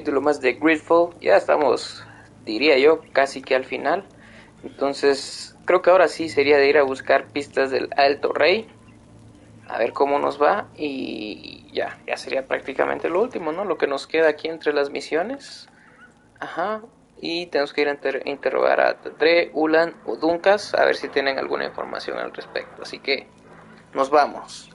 Capítulo más de Greedfall. Ya estamos, diría yo, casi que al final. Entonces, creo que ahora sí sería de ir a buscar pistas del Alto Rey. A ver cómo nos va. Y ya sería prácticamente lo último, ¿no? Lo que nos queda aquí entre las misiones. Ajá. Y tenemos que ir a interrogar a Dre, Ulan o Dunkas. A ver si tienen alguna información al respecto. Así que, nos vamos.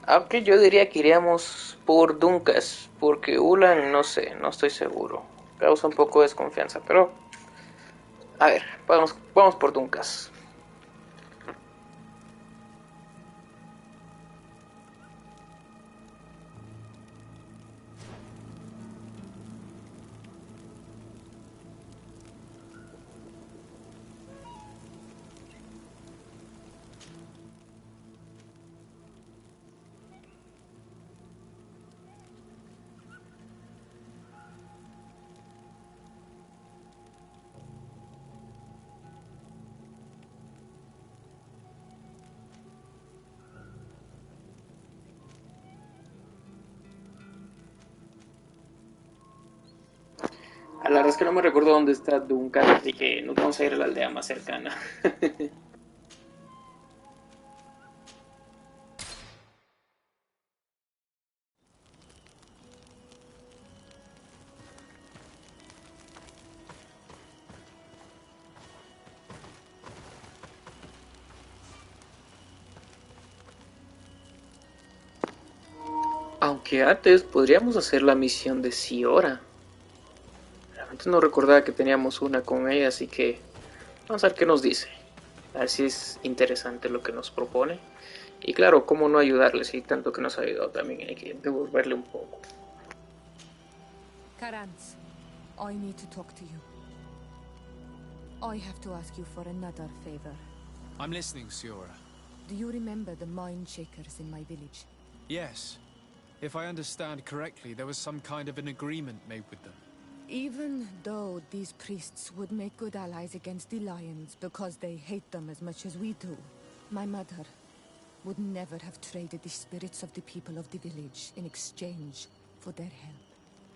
Aunque yo diría que iríamos por Dunkas, porque Ulan no sé, no estoy seguro. Causa un poco de desconfianza, pero a ver, vamos por Dunkas. A la verdad es que no me recuerdo dónde está Dunkas, así que nos vamos a ir a la aldea más cercana. Aunque antes podríamos hacer la misión de Síora. Realmente no recordaba que teníamos una con ella, así que vamos a ver qué nos dice. A ver si es interesante lo que nos propone. Y claro, cómo no ayudarle si tanto que nos ha ayudado también hay que devolverle un poco. Karantz, I need to talk to you. I have to ask you for another favor. I'm listening, Síora. Do you remember the mine shakers in my village? Yes. If I understand correctly, there was some kind of an agreement made with them. Even though these priests would make good allies against the lions because they hate them as much as we do, my mother would never have traded the spirits of the people of the village in exchange for their help.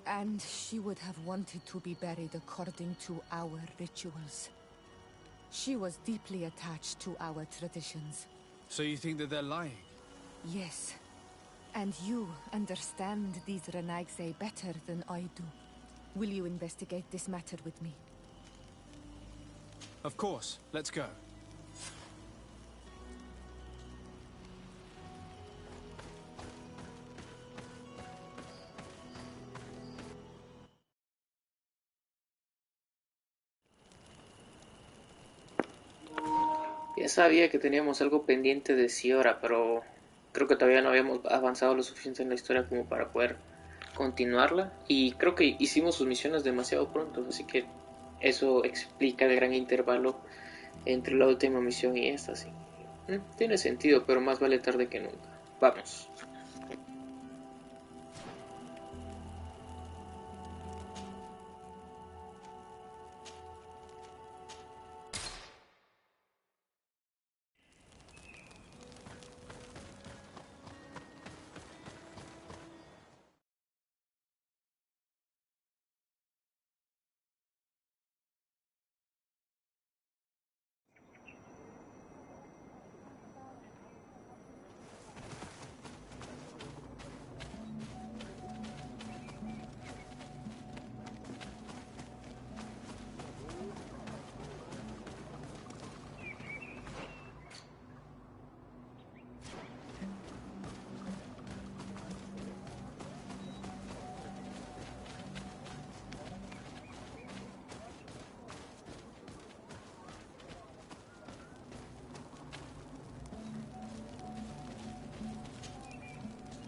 And she would have wanted to be buried according to our rituals. She was deeply attached to our traditions. So you think that they're lying? Yes. And you understand these Renaigse better than I do. Will you investigate this matter with me? Of course. Let's go. Ya sabía que teníamos algo pendiente de Síora, pero creo que todavía no habíamos avanzado lo suficiente en la historia como para poder continuarla. Y creo que hicimos sus misiones demasiado pronto, así que eso explica el gran intervalo entre la última misión y esta, sí. Tiene sentido, pero más vale tarde que nunca. Vamos.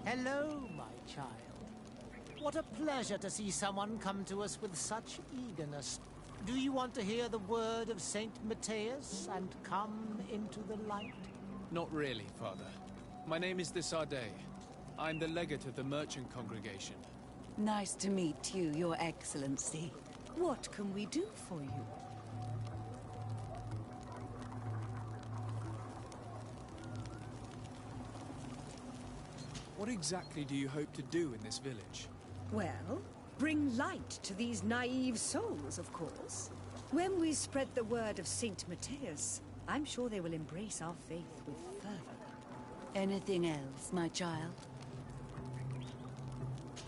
Hello, my child. What a pleasure to see someone come to us with such eagerness. Do you want to hear the word of Saint Matthias and come into the light? Not really, Father. My name is Desardet. I'm the legate of the merchant congregation. Nice to meet you, Your Excellency. What can we do for you? What exactly do you hope to do in this village? Well, bring light to these naive souls, of course. When we spread the word of Saint Matthias, I'm sure they will embrace our faith with fervor. Anything else, my child?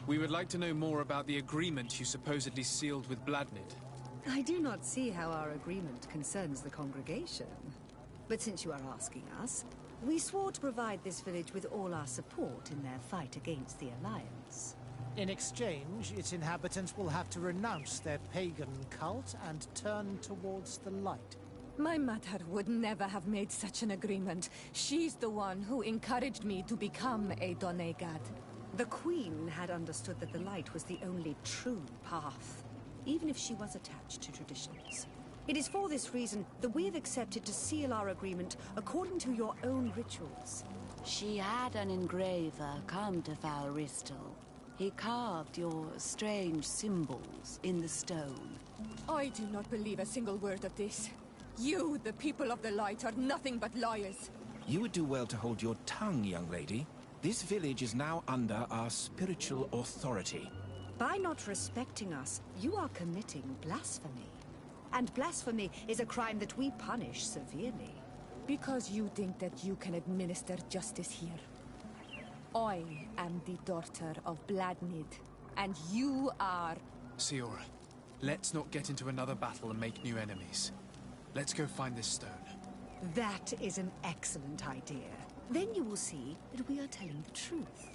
We would like to know more about the agreement you supposedly sealed with Bladnid. I do not see how our agreement concerns the congregation. But since you are asking us, we swore to provide this village with all our support in their fight against the Alliance. In exchange, its inhabitants will have to renounce their pagan cult and turn towards the light. My mother would never have made such an agreement. She's the one who encouraged me to become a Donegad. The Queen had understood that the light was the only true path, even if she was attached to traditions. It is for this reason that we have accepted to seal our agreement according to your own rituals. She had an engraver come to Falristal. He carved your strange symbols in the stone. I do not believe a single word of this. You, the people of the light, are nothing but liars. You would do well to hold your tongue, young lady. This village is now under our spiritual authority. By not respecting us, you are committing blasphemy. And blasphemy is a crime that we punish severely. Because you think that you can administer justice here. I am the daughter of Bladnid, and you are... Síora, let's not get into another battle and make new enemies. Let's go find this stone. That is an excellent idea. Then you will see that we are telling the truth.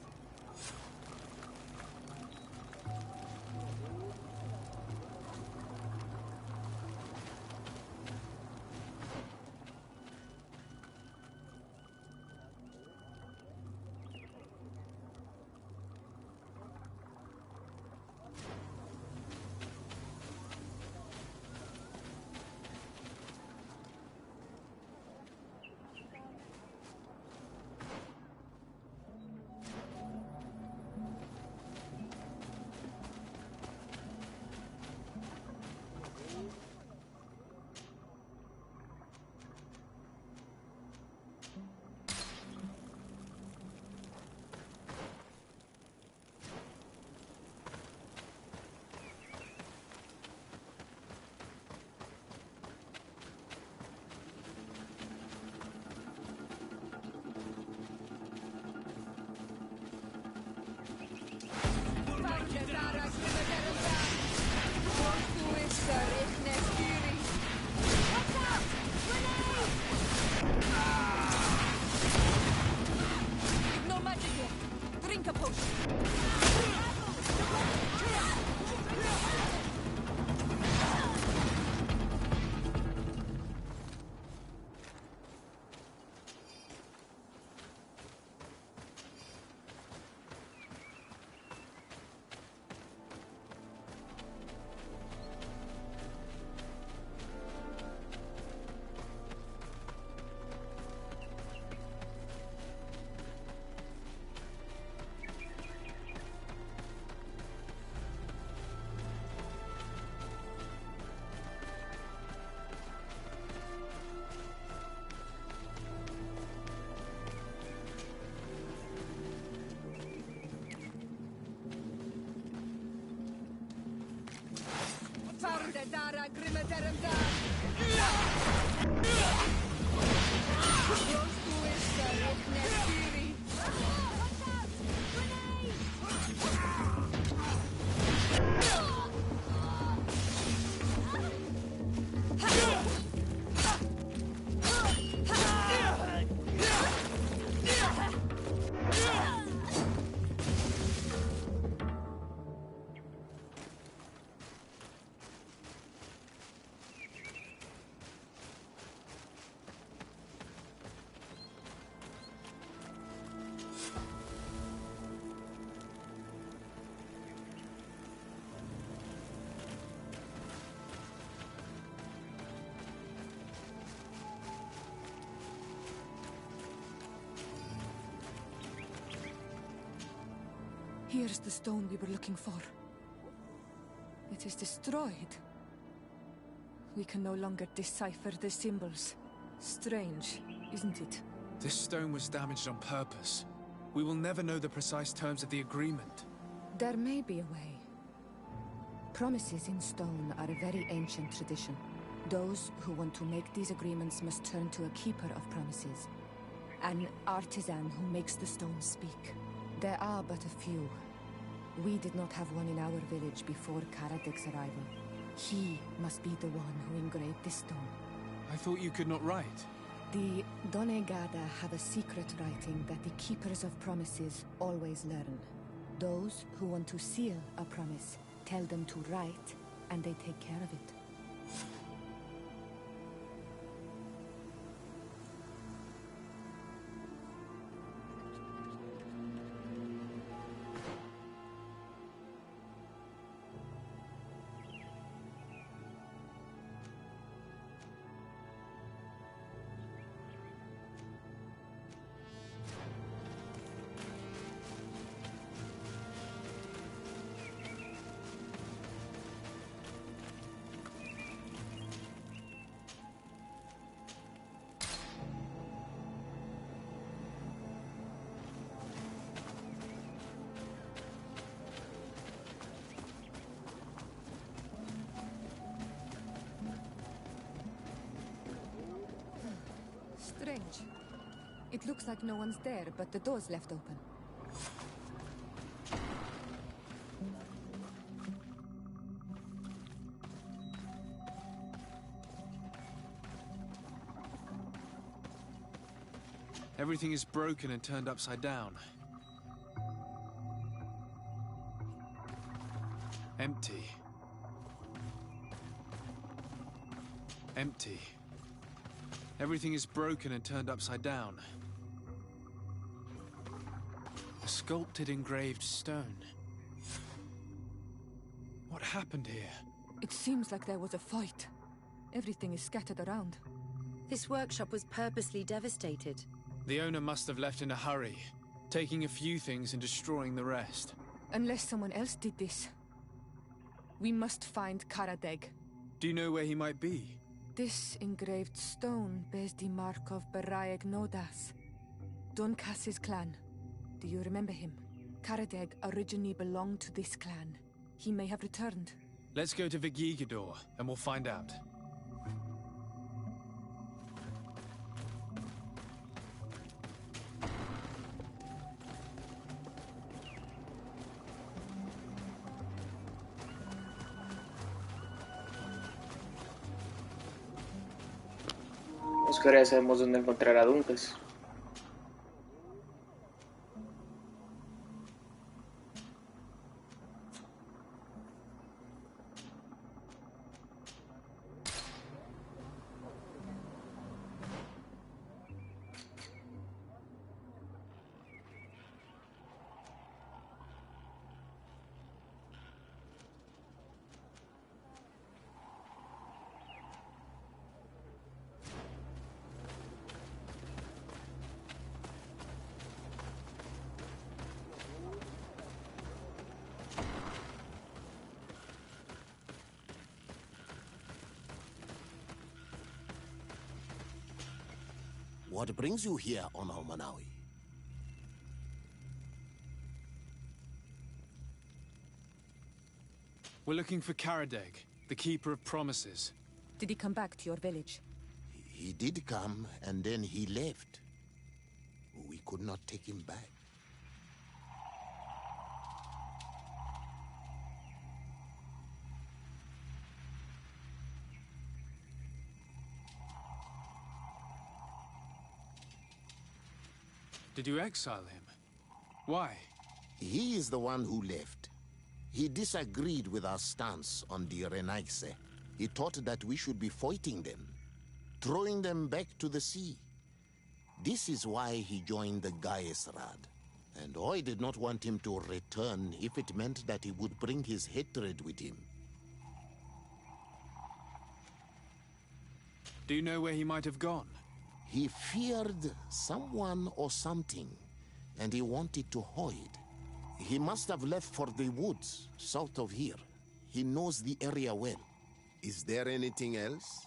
No magic here. Drink a potion. Dara Grimmederenda. Here's the stone we were looking for. It is destroyed. We can no longer decipher the symbols. Strange, isn't it? This stone was damaged on purpose. We will never know the precise terms of the agreement. There may be a way. Promises in stone are a very ancient tradition. Those who want to make these agreements must turn to a keeper of promises. An artisan who makes the stone speak. There are but a few. We did not have one in our village before Karadek's arrival. He must be the one who engraved this stone. I thought you could not write. The Donegada have a secret writing that the keepers of promises always learn. Those who want to seal a promise tell them to write, and they take care of it. Strange. It looks like no one's there, but the door's left open. Everything is broken and turned upside down. Empty. Empty. Everything is broken and turned upside down. A sculpted engraved stone. What happened here? It seems like there was a fight. Everything is scattered around. This workshop was purposely devastated. The owner must have left in a hurry, taking a few things and destroying the rest. Unless someone else did this. We must find Karadeg. Do you know where he might be? This engraved stone bears the mark of Baraeg Nodas, Donkas's clan. Do you remember him? Karadeg originally belonged to this clan. He may have returned. Let's go to Vigigador, and we'll find out. Ahora ya sabemos dónde encontrar a Dunkas. What brings you here on Almanawi? We're looking for Karadeg, the Keeper of Promises. Did he come back to your village? He did come, and then he left. We could not take him back. Did you exile him? Why? He is the one who left. He disagreed with our stance on the Renaigse. He thought that we should be fighting them, throwing them back to the sea. This is why he joined the Gaesrad. And I did not want him to return if it meant that he would bring his hatred with him. Do you know where he might have gone? He feared someone or something, and he wanted to hide. He must have left for the woods, south of here. He knows the area well. Is there anything else?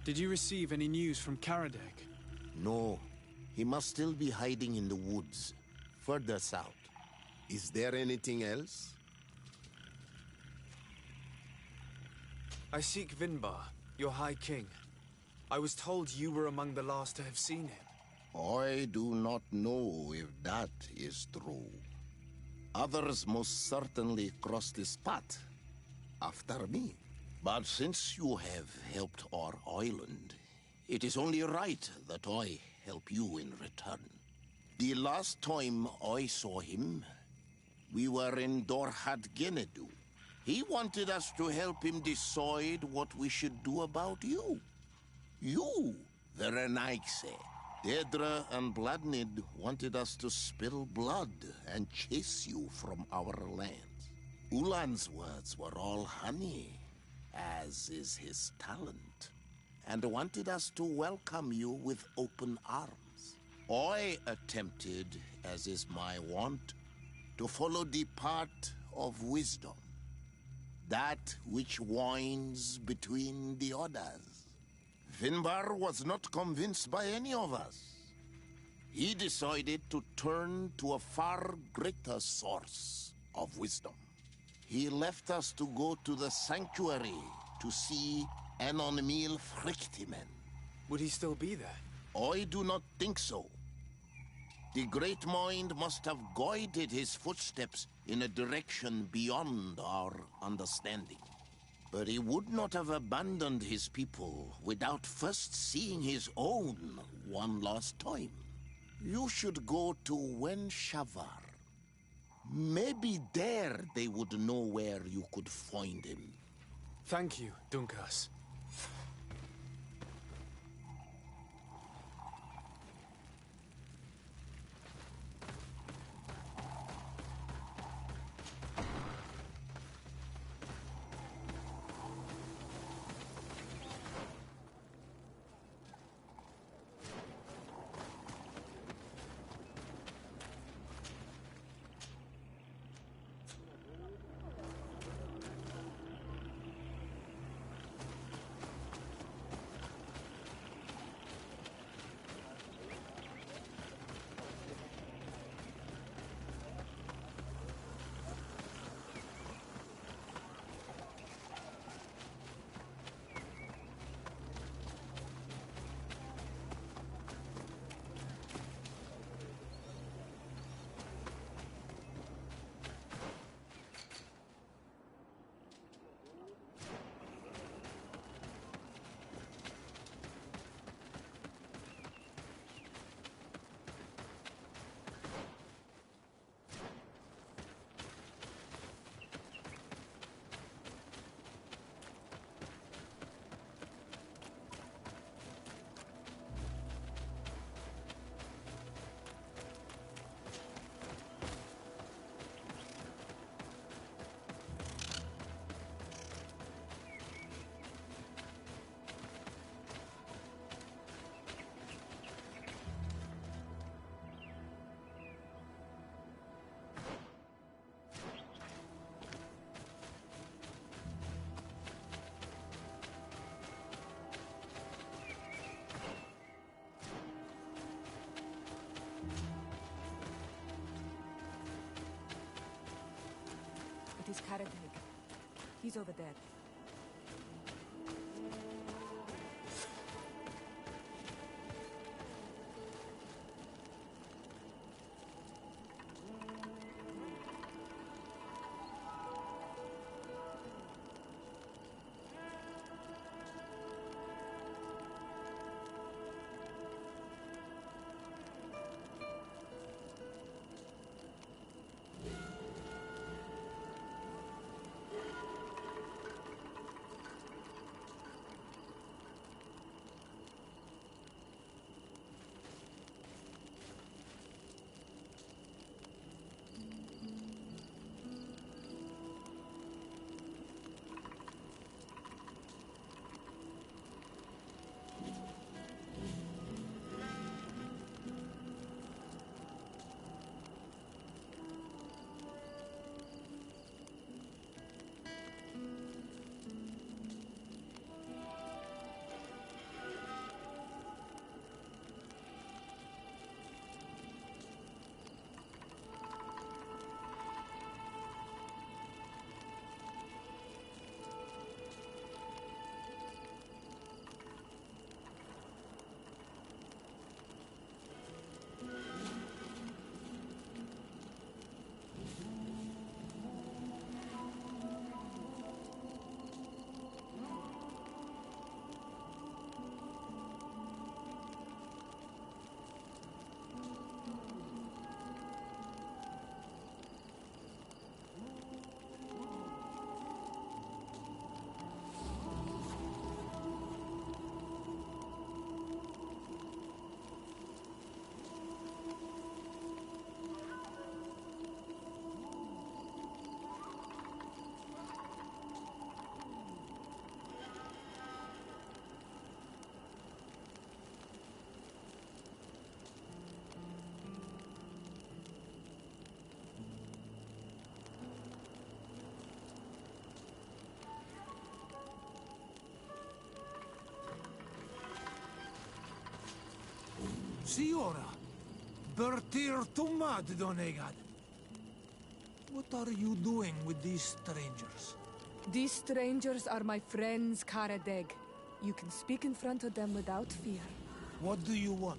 Did you receive any news from Karadec? No. He must still be hiding in the woods, further south. Is there anything else? I seek Vinbar, your High King. I was told you were among the last to have seen him. I do not know if that is true. Others most certainly crossed this path after me. But since you have helped our island, it is only right that I help you in return. The last time I saw him, we were in Dorhat Genedu. He wanted us to help him decide what we should do about you. You, the Renaigse. Dedra and Bladnid wanted us to spill blood and chase you from our lands. Ulan's words were all honey, as is his talent, and wanted us to welcome you with open arms. I attempted, as is my wont, to follow the path of wisdom, that which winds between the others. Vinbar was not convinced by any of us. He decided to turn to a far greater source of wisdom. He left us to go to the sanctuary to see Enonmil Frictimen. Would he still be there? I do not think so. The Great Mind must have guided his footsteps in a direction beyond our understanding. But he would not have abandoned his people without first seeing his own one last time. You should go to Wen Shavar. Maybe there they would know where you could find him. Thank you, Dunkas. It is Karadeg. He's over there. Síora! Bertir Tumad, Donegad! What are you doing with these strangers? These strangers are my friends, Karadeg. You can speak in front of them without fear. What do you want?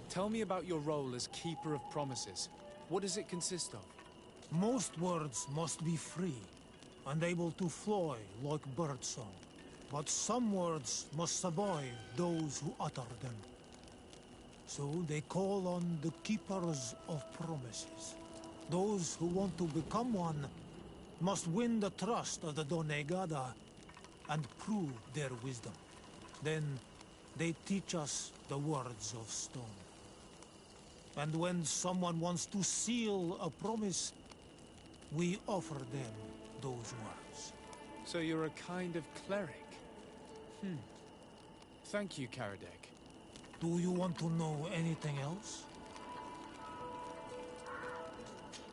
Tell me about your role as Keeper of Promises. What does it consist of? Most words must be free, and able to fly like birdsong. But some words must survive those who utter them. So they call on the Keepers of Promises. Those who want to become one must win the trust of the Donegada and prove their wisdom. Then they teach us the words of stone. And when someone wants to seal a promise, we offer them those words. So you're a kind of cleric? Thank you, Karadeg. Do you want to know anything else?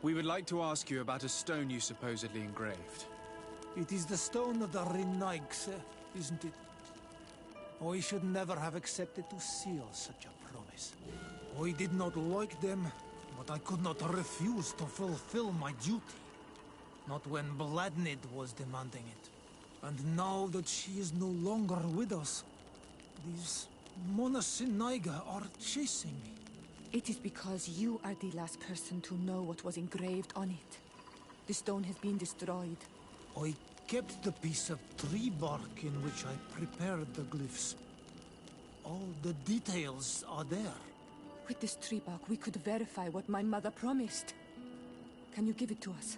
We would like to ask you about a stone you supposedly engraved. It is the stone of the Renaigse, isn't it? I should never have accepted to seal such a promise. I did not like them, but I could not refuse to fulfill my duty. Not when Bladnid was demanding it. And now that she is no longer with us, these Monasinaiga are chasing me. It is because you are the last person to know what was engraved on it. The stone has been destroyed. I kept the piece of tree bark in which I prepared the glyphs. All the details are there. With this tree bark, we could verify what my mother promised. Can you give it to us?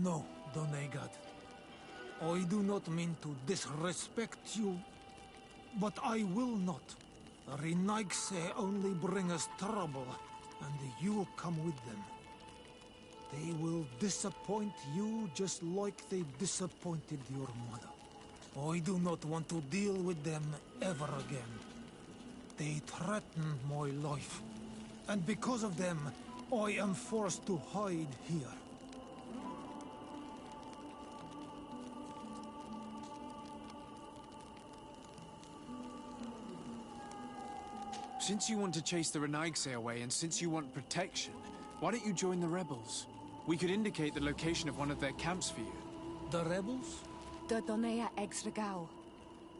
No, Donegad. I do not mean to disrespect you, but I will not. The Renaigse only bring us trouble, and you come with them. They will disappoint you just like they disappointed your mother. I do not want to deal with them ever again. They threaten my life, and because of them, I am forced to hide here. Since you want to chase the Renaigse away, and since you want protection, why don't you join the rebels? We could indicate the location of one of their camps for you. The rebels? The Donea Exregao.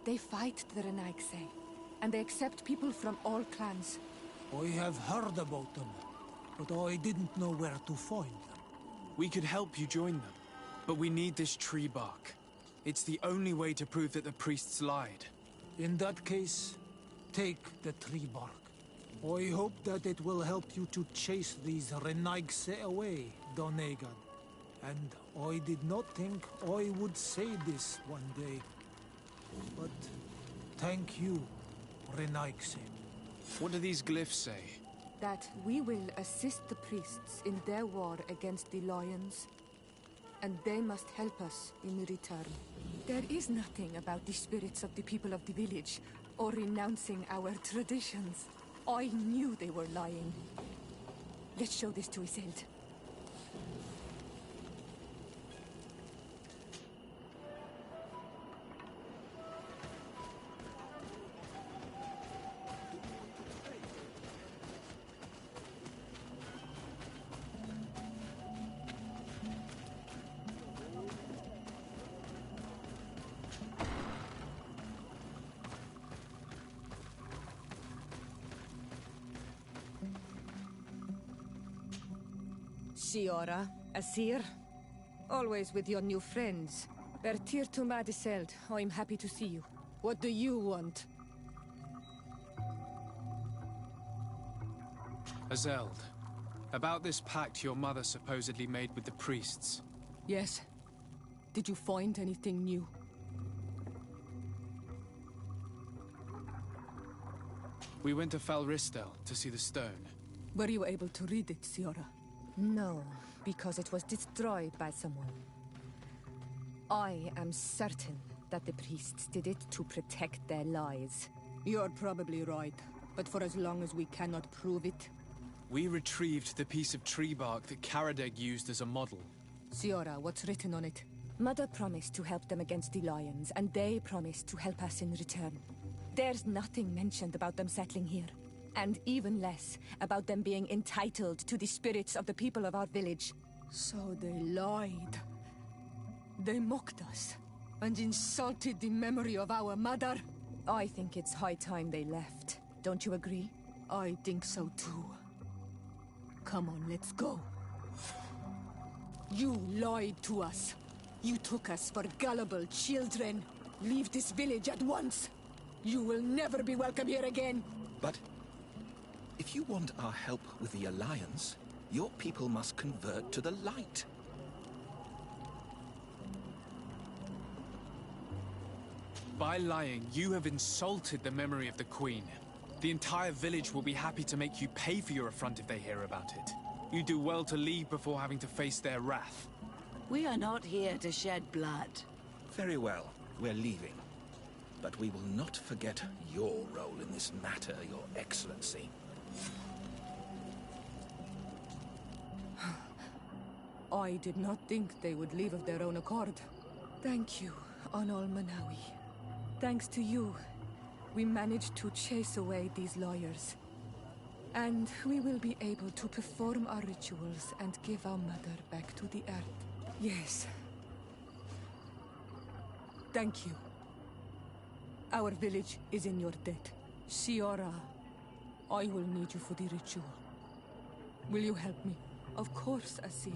They fight the Renaigse, and they accept people from all clans. I have heard about them, but I didn't know where to find them. We could help you join them, but we need this tree bark. It's the only way to prove that the priests lied. In that case, take the tree bark. I hope that it will help you to chase these Renaigse away, Donegan. And I did not think I would say this one day. But thank you, Renaigse. What do these glyphs say? That we will assist the priests in their war against the lions, and they must help us in return. There is nothing about the spirits of the people of the village, or renouncing our traditions. I knew they were lying. Let's show this to Isilde. Síora, Asir, always with your new friends. Bertir Tumad Isilde, I'm happy to see you. What do you want? Isilde, about this pact your mother supposedly made with the priests. Yes. Did you find anything new? We went to Falristel to see the stone. Were you able to read it, Síora? No, because it was destroyed by someone. I am certain that the priests did it to protect their lies. You're probably right, but for as long as we cannot prove it... We retrieved the piece of tree bark that Karadeg used as a model. Síora, what's written on it? Mother promised to help them against the lions, and they promised to help us in return. There's nothing mentioned about them settling here, and even less about them being entitled to the spirits of the people of our village. So they lied. They mocked us, and insulted the memory of our mother. I think it's high time they left. Don't you agree? I think so too. Come on, let's go. You lied to us. You took us for gullible children. Leave this village at once. You will never be welcome here again. But if you want our help with the Alliance, your people must convert to the light. By lying, you have insulted the memory of the Queen. The entire village will be happy to make you pay for your affront if they hear about it. You do well to leave before having to face their wrath. We are not here to shed blood. Very well, we're leaving. But we will not forget your role in this matter, Your Excellency. I did not think they would leave of their own accord. Thank you, Onol Manawi. Thanks to you, we managed to chase away these lawyers. And we will be able to perform our rituals and give our mother back to the earth. Yes. Thank you. Our village is in your debt. Síora, I will need you for the ritual. Will you help me? Of course, Asir.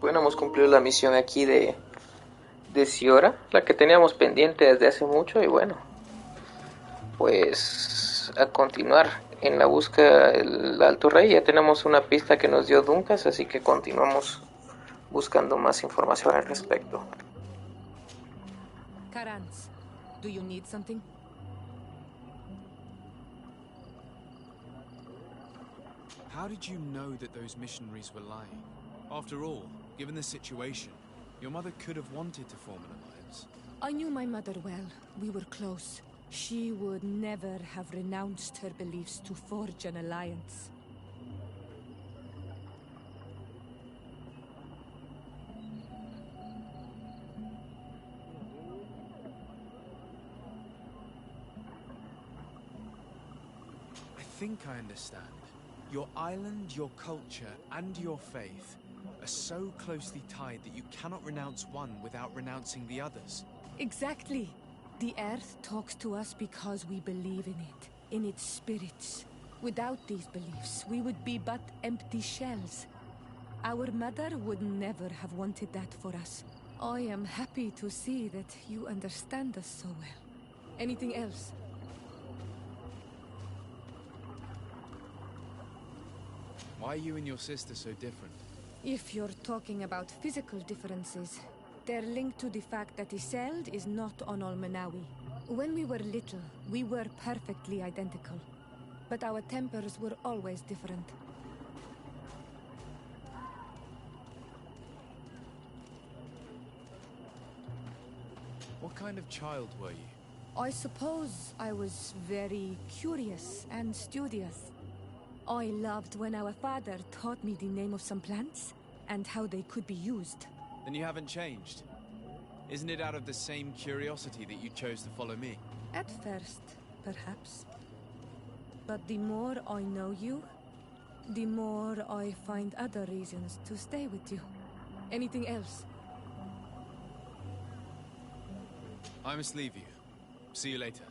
Bueno, hemos cumplido la misión aquí de Síora, la que teníamos pendiente desde hace mucho, y bueno, pues a continuar en la búsqueda del Alto Rey. Ya tenemos una pista que nos dio Dunkas, así que continuamos buscando más información al respecto. Karans, do you need something? How did you know that those missionaries were lying? After all, given the situation, your mother could have wanted to form an alliance. I knew my mother well. We were close. She would never have renounced her beliefs to forge an alliance. I think I understand. Your island, your culture, and your faith are so closely tied that you cannot renounce one without renouncing the others. Exactly. The earth talks to us because we believe in it, in its spirits. Without these beliefs, we would be but empty shells. Our mother would never have wanted that for us. I am happy to see that you understand us so well. Anything else? Why are you and your sister so different? If you're talking about physical differences, they're linked to the fact that Iseld is not Onol Manawi. When we were little, we were perfectly identical. But our tempers were always different. What kind of child were you? I suppose I was very curious and studious. I loved when our father taught me the name of some plants and how they could be used. Then you haven't changed. Isn't it out of the same curiosity that you chose to follow me? At first, perhaps. But the more I know you, the more I find other reasons to stay with you. Anything else? I must leave you. See you later.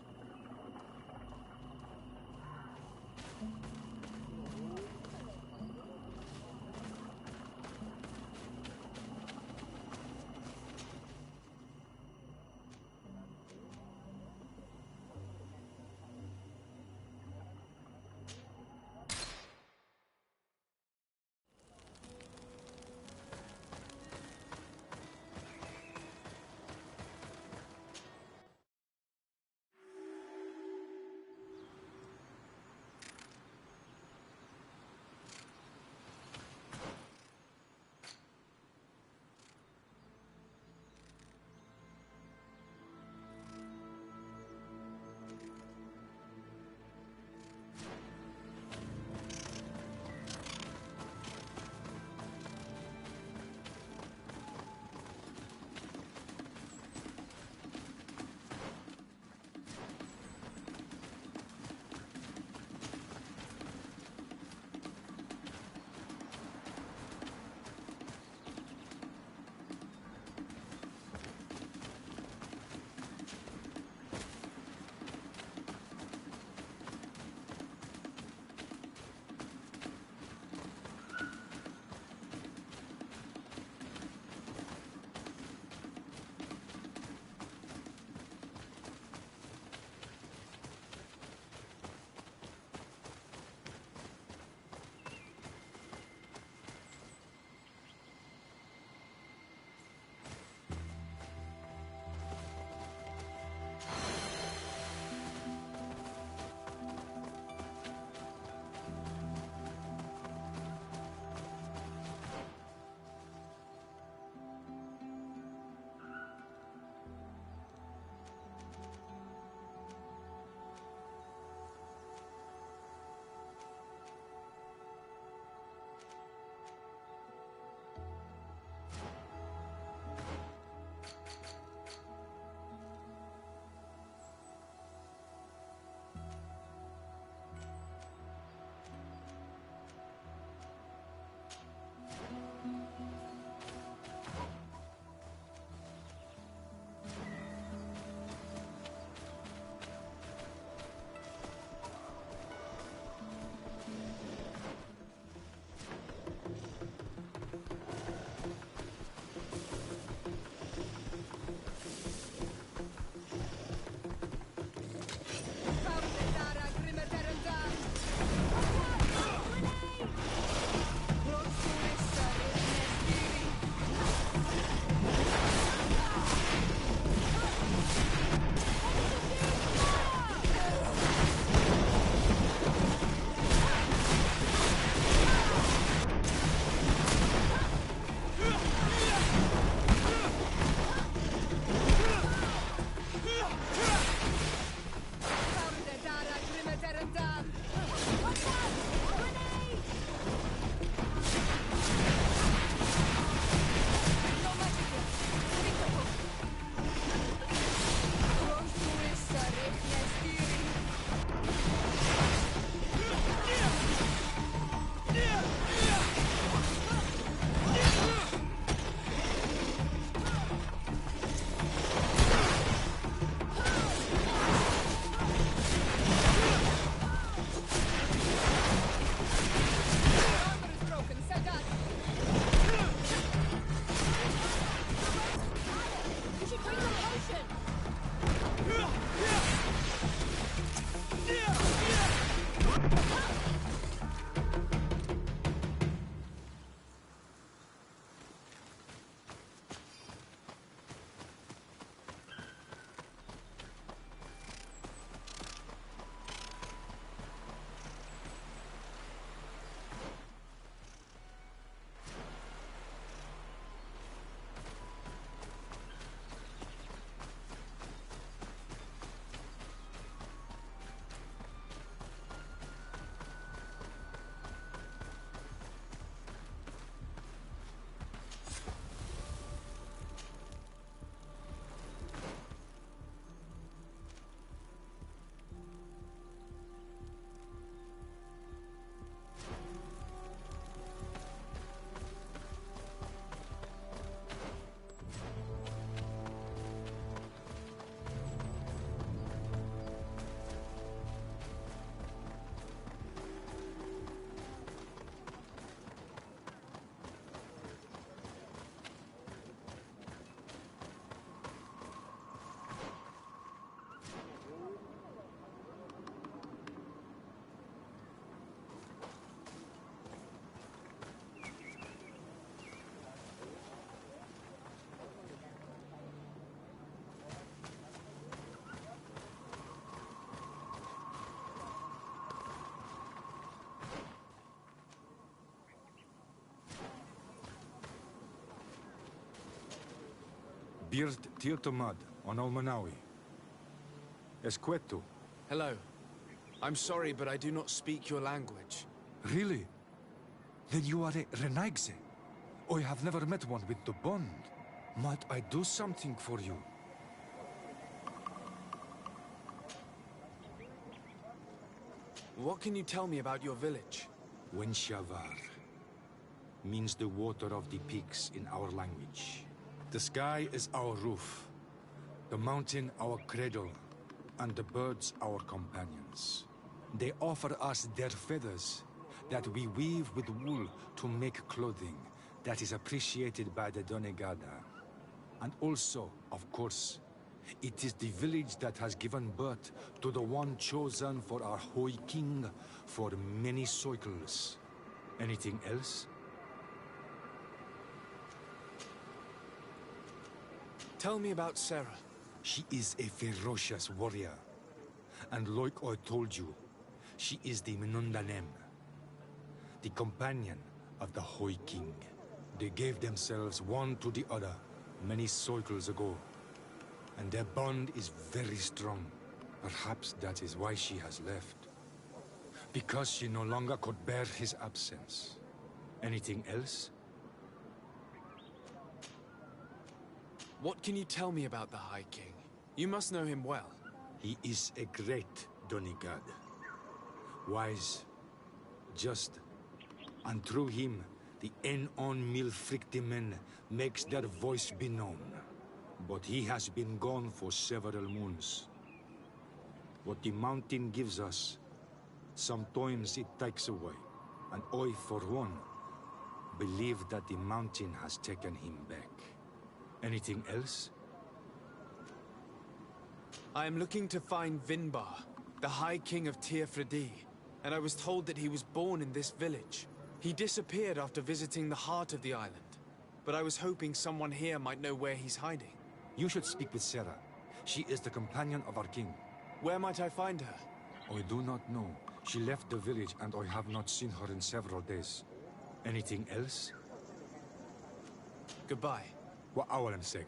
Birt Tirtomad on Olmanawi. Escueto. Hello. I'm sorry, but I do not speak your language. Really? Then you are a Renaigse? I have never met one with the bond. Might I do something for you? What can you tell me about your village? Wenshavar means the water of the peaks in our language. The sky is our roof, the mountain our cradle, and the birds our companions. They offer us their feathers that we weave with wool to make clothing that is appreciated by the Donegada. And also, of course, it is the village that has given birth to the one chosen for our Hoi King for many cycles. Anything else? Tell me about Sarah. She is a ferocious warrior. And like I told you, she is the Menundanem, the companion of the Hoi King. They gave themselves one to the other many cycles ago. And their bond is very strong. Perhaps that is why she has left. Because she no longer could bear his absence. Anything else? What can you tell me about the High King? You must know him well. He is a great Donegad. Wise, just, and through him, the En-on Milfrictimen makes their voice be known. But he has been gone for several moons. What the mountain gives us, sometimes it takes away. And I, for one, believe that the mountain has taken him back. Anything else? I am looking to find Vinbar, the High King of Tirfredi, and I was told that he was born in this village. He disappeared after visiting the heart of the island, but I was hoping someone here might know where he's hiding. You should speak with Sarah. She is the companion of our king. Where might I find her? I do not know. She left the village and I have not seen her in several days. Anything else? Goodbye. Wa awalan seg.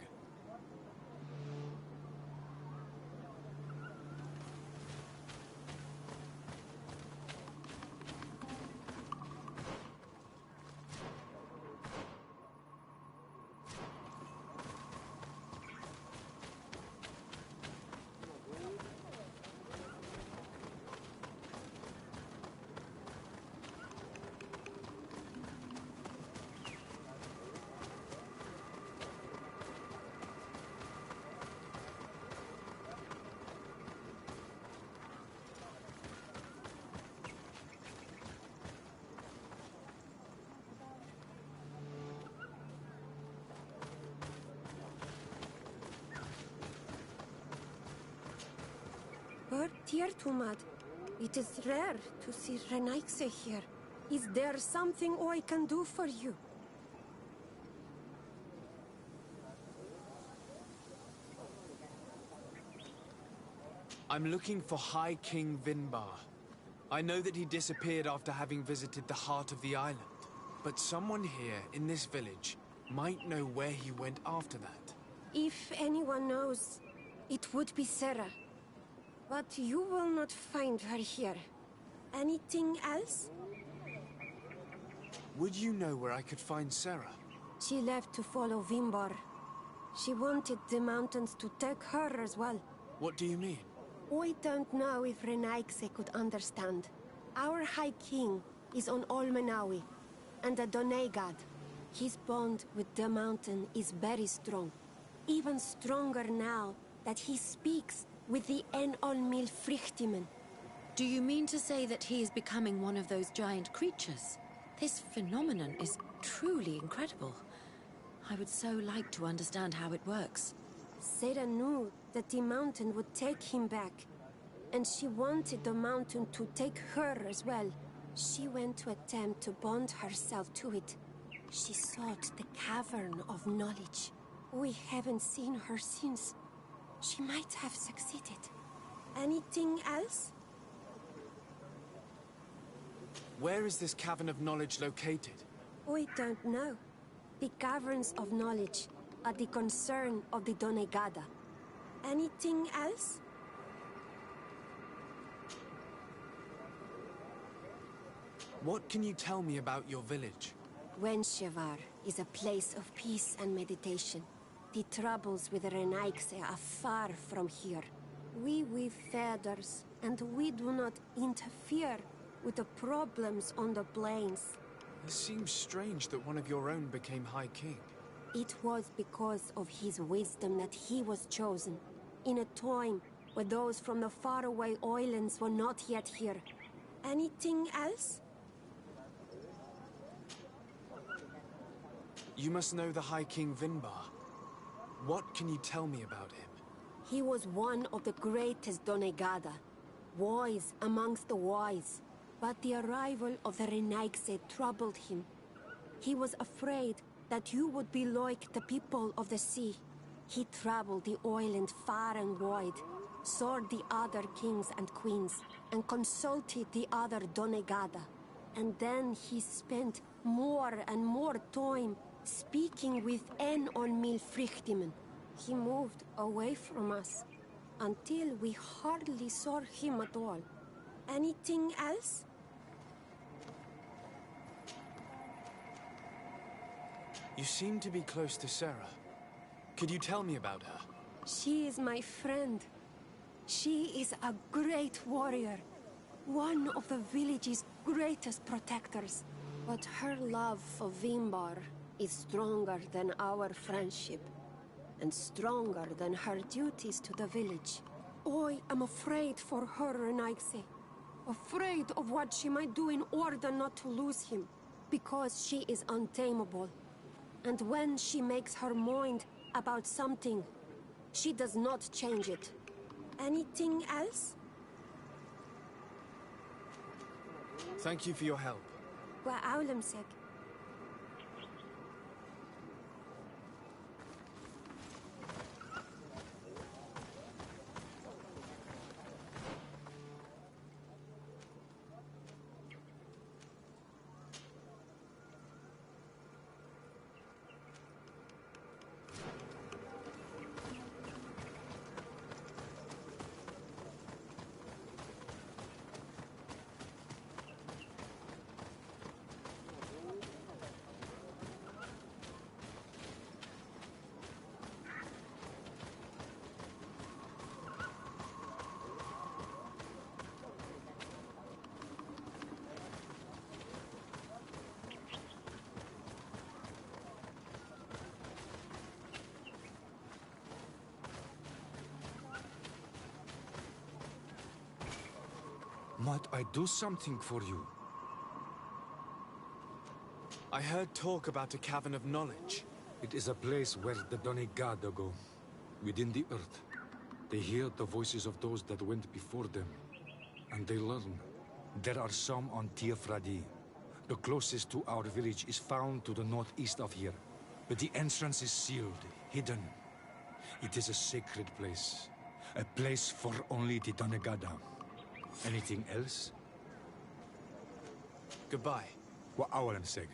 Tirtumad, it is rare to see Renaigse here. Is there something I can do for you? I'm looking for High King Vinbar. I know that he disappeared after having visited the heart of the island. But someone here in this village might know where he went after that. If anyone knows, it would be Sarah. But you will not find her here. Anything else? Would you know where I could find Sarah? She left to follow Vinbar. She wanted the mountains to take her as well. What do you mean? I don't know if Renaigse could understand. Our High King is on Olmanawi, and a Donegad. His bond with the mountain is very strong. Even stronger now that he speaks with the En-on Milfrictimen. Do you mean to say that he is becoming one of those giant creatures? This phenomenon is truly incredible. I would so like to understand how it works. Sarah knew that the mountain would take him back, and she wanted the mountain to take her as well. She went to attempt to bond herself to it. She sought the cavern of knowledge. We haven't seen her since. She might have succeeded. Anything else? Where is this cavern of knowledge located? I don't know. The caverns of knowledge at the concern of the Donegada. Anything else? What can you tell me about your village? Wenshevar is a place of peace and meditation. The troubles with Renaigse are far from here. We weave feathers, and we do not interfere with the problems on the plains. It seems strange that one of your own became High King. It was because of his wisdom that he was chosen, in a time where those from the faraway islands were not yet here. Anything else? You must know the High King Vinbar. What can you tell me about him? He was one of the greatest Donegada, wise amongst the wise. But the arrival of the Renaigse troubled him. He was afraid that you would be like the people of the sea. He traveled the island far and wide, saw the other kings and queens, and consulted the other Donegada. And then he spent more and more time speaking with En on Milfrichtimen. He moved away from us, until we hardly saw him at all. Anything else? You seem to be close to Sarah. Could you tell me about her? She is my friend. She is a great warrior. One of the village's greatest protectors. But her love for Vinbar is stronger than our friendship. And stronger than her duties to the village. I am afraid for her, Renaigse. Afraid of what she might do in order not to lose him. Because she is untamable. And when she makes her mind about something, she does not change it. Anything else? Thank you for your help. Wa aulemsek. Might I do something for you? I heard talk about a cavern of knowledge. It is a place where the Donegada go, within the earth. They hear the voices of those that went before them, and they learn. There are some on Tiafradi. The closest to our village is found to the northeast of here, but the entrance is sealed, hidden. It is a sacred place, a place for only the Donegada. Anything else? Goodbye. Wa awalenseg.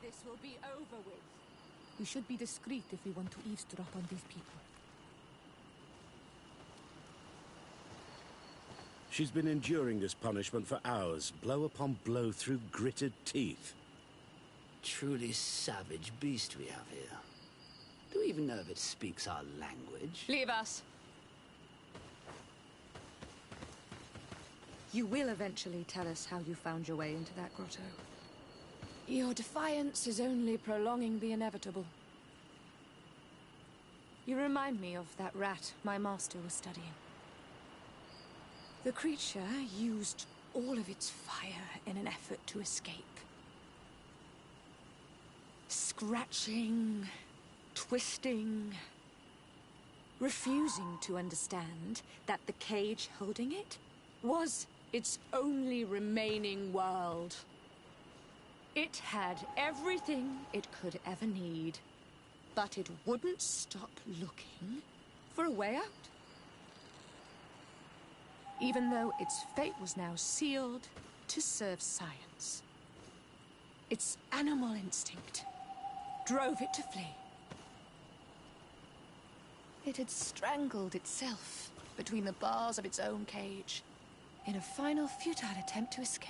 this will be over with. We should be discreet if we want to eavesdrop on these people. She's been enduring this punishment for hours, blow upon blow through gritted teeth. Truly savage beast we have here. Do we even know if it speaks our language? Leave us. You will eventually tell us how you found your way into that grotto. Your defiance is only prolonging the inevitable. You remind me of that rat my master was studying. The creature used all of its fire in an effort to escape. Scratching, twisting, refusing to understand that the cage holding it was its only remaining world. It had everything it could ever need, but it wouldn't stop looking for a way out. Even though its fate was now sealed to serve science. Its animal instinct drove it to flee. It had strangled itself between the bars of its own cage in a final futile attempt to escape.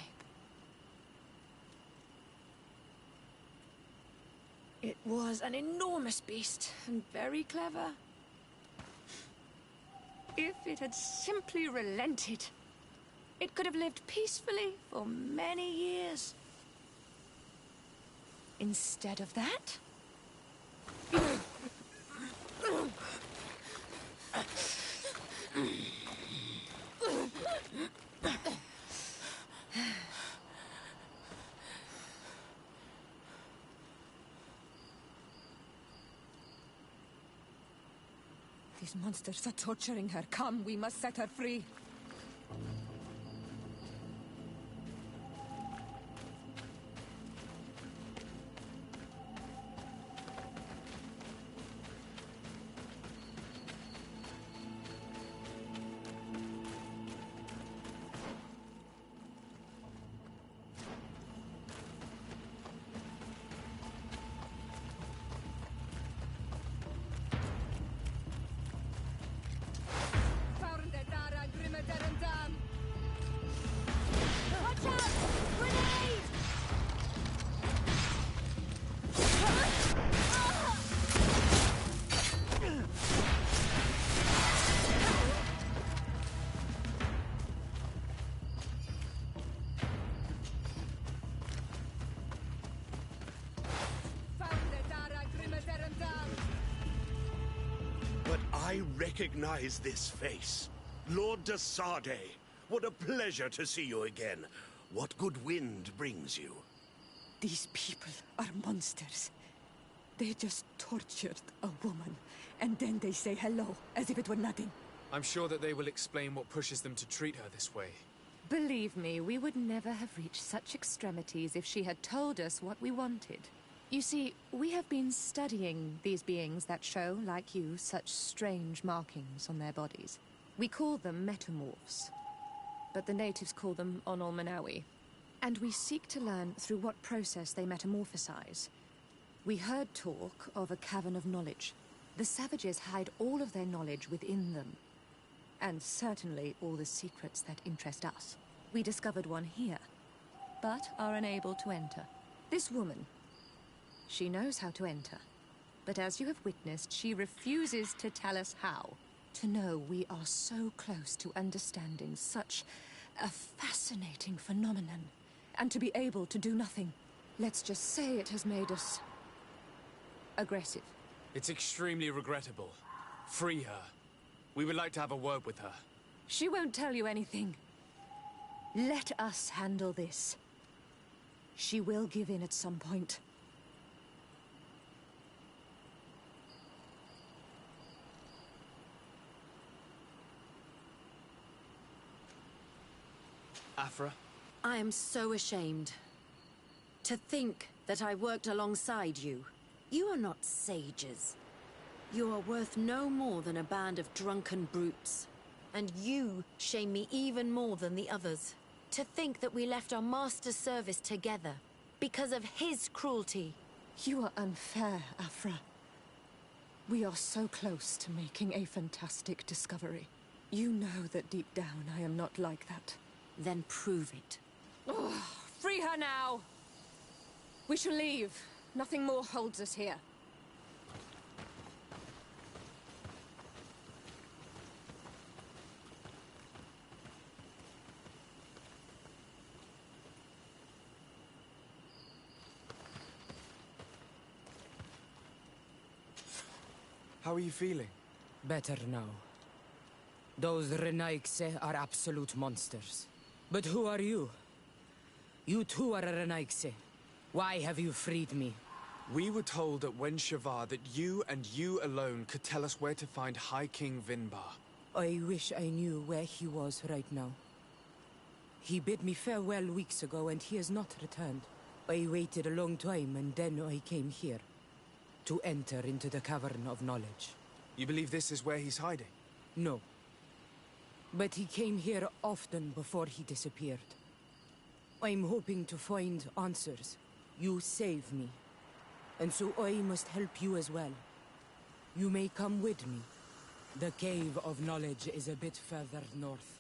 It was an enormous beast and very clever. If it had simply relented, it could have lived peacefully for many years. Instead of that, these monsters are torturing her. Come, we must set her free. I recognize this face. Lord de Sardet. What a pleasure to see you again. What good wind brings you? These people are monsters. They just tortured a woman, and then they say hello, as if it were nothing. I'm sure that they will explain what pushes them to treat her this way. Believe me, we would never have reached such extremities if she had told us what we wanted. You see, we have been studying these beings that show, like you, such strange markings on their bodies. We call them metamorphs, but the natives call them onolmanawi. And we seek to learn through what process they metamorphosize. We heard talk of a cavern of knowledge. The savages hide all of their knowledge within them, and certainly all the secrets that interest us. We discovered one here, but are unable to enter. This woman, she knows how to enter, but as you have witnessed, she refuses to tell us how. To know we are so close to understanding such a fascinating phenomenon, and to be able to do nothing. Let's just say it has made us aggressive. It's extremely regrettable. Free her. We would like to have a word with her. She won't tell you anything. Let us handle this. She will give in at some point. Afra? I am so ashamed. To think that I worked alongside you. You are not sages. You are worth no more than a band of drunken brutes. And you shame me even more than the others. To think that we left our master's service together. Because of his cruelty. You are unfair, Afra. We are so close to making a fantastic discovery. You know that deep down I am not like that. Then prove it. Oh, free her now! We shall leave. Nothing more holds us here. How are you feeling? Better now. Those Renaigse are absolute monsters. But who are you? You too are a Renaigse. Why have you freed me? We were told at Wen Shavar that you and you alone could tell us where to find High King Vinbar. I wish I knew where he was right now. He bid me farewell weeks ago and he has not returned. I waited a long time and then I came here. To enter into the Cavern of Knowledge. You believe this is where he's hiding? No. But he came here often before he disappeared. I'm hoping to find answers. You saved me. And so I must help you as well. You may come with me. The Cave of Knowledge is a bit further north.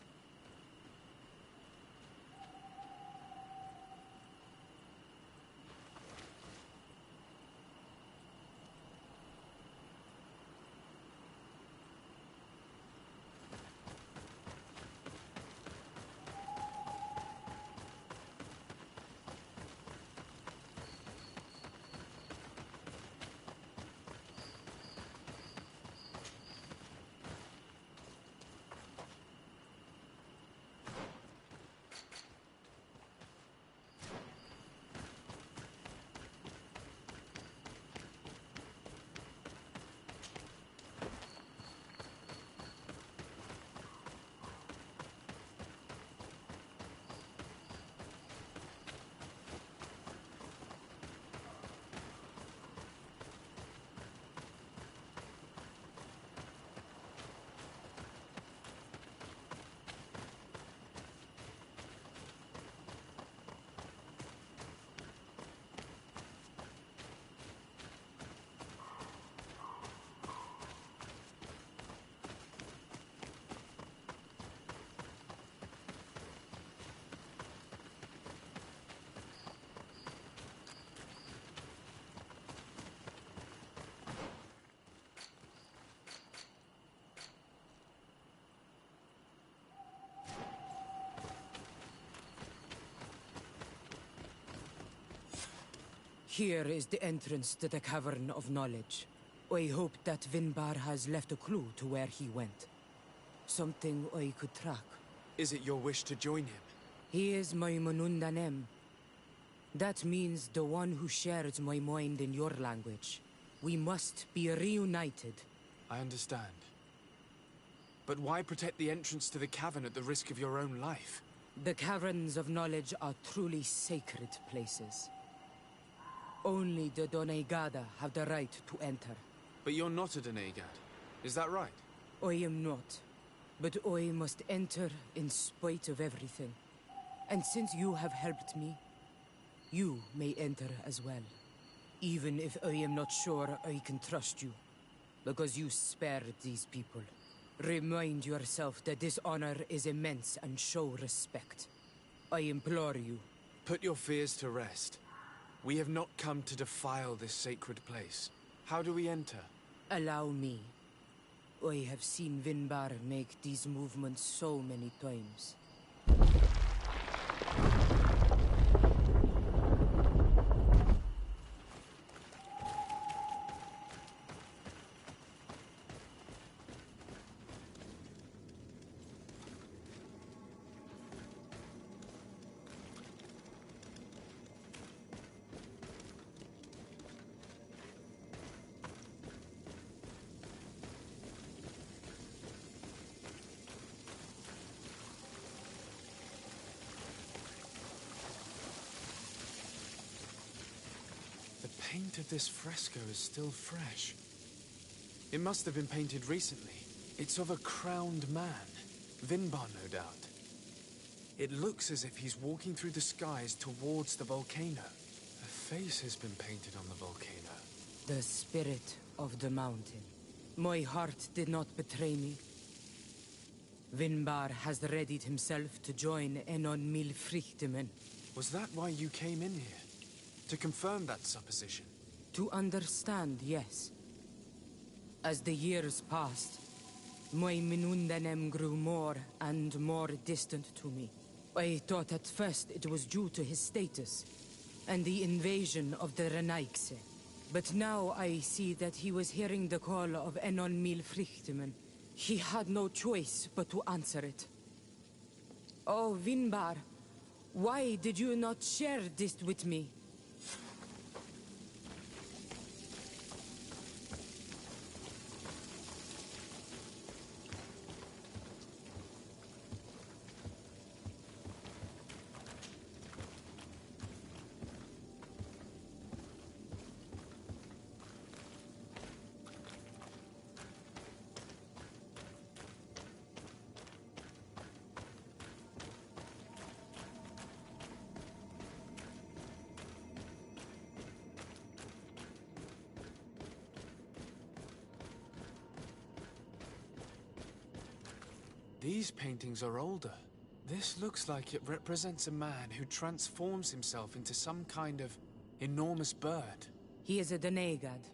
Here is the entrance to the Cavern of Knowledge. I hope that Vinbar has left a clue to where he went. Something I could track. Is it your wish to join him? He is my Manundanem. That means the one who shares my mind in your language. We must be reunited. I understand. But why protect the entrance to the cavern at the risk of your own life? The Caverns of Knowledge are truly sacred places. Only the Doneigada have the right to enter. But you're not a Doneigad, is that right? I am not. But I must enter in spite of everything. And since you have helped me, you may enter as well. Even if I am not sure I can trust you. Because you spared these people. Remind yourself that this honor is immense and show respect. I implore you. Put your fears to rest. We have not come to defile this sacred place. How do we enter? Allow me. I have seen Vinbar make these movements so many times. The paint of this fresco is still fresh. It must have been painted recently. It's of a crowned man. Vinbar, no doubt. It looks as if he's walking through the skies towards the volcano. face has been painted on the volcano? The spirit of the mountain. My heart did not betray me. Vinbar has readied himself to join Enon Milfrichtemen. Was that why you came in here? To confirm that supposition? To understand, yes. As the years passed, my Minundanem grew more and more distant to me. I thought at first it was due to his status and the invasion of the Renaigse. But now I see that he was hearing the call of Enon Milfrichtemen. He had no choice but to answer it. Oh, Vinbar, why did you not share this with me? These paintings are older. This looks like it represents a man who transforms himself into some kind of enormous bird. He is a Denegad,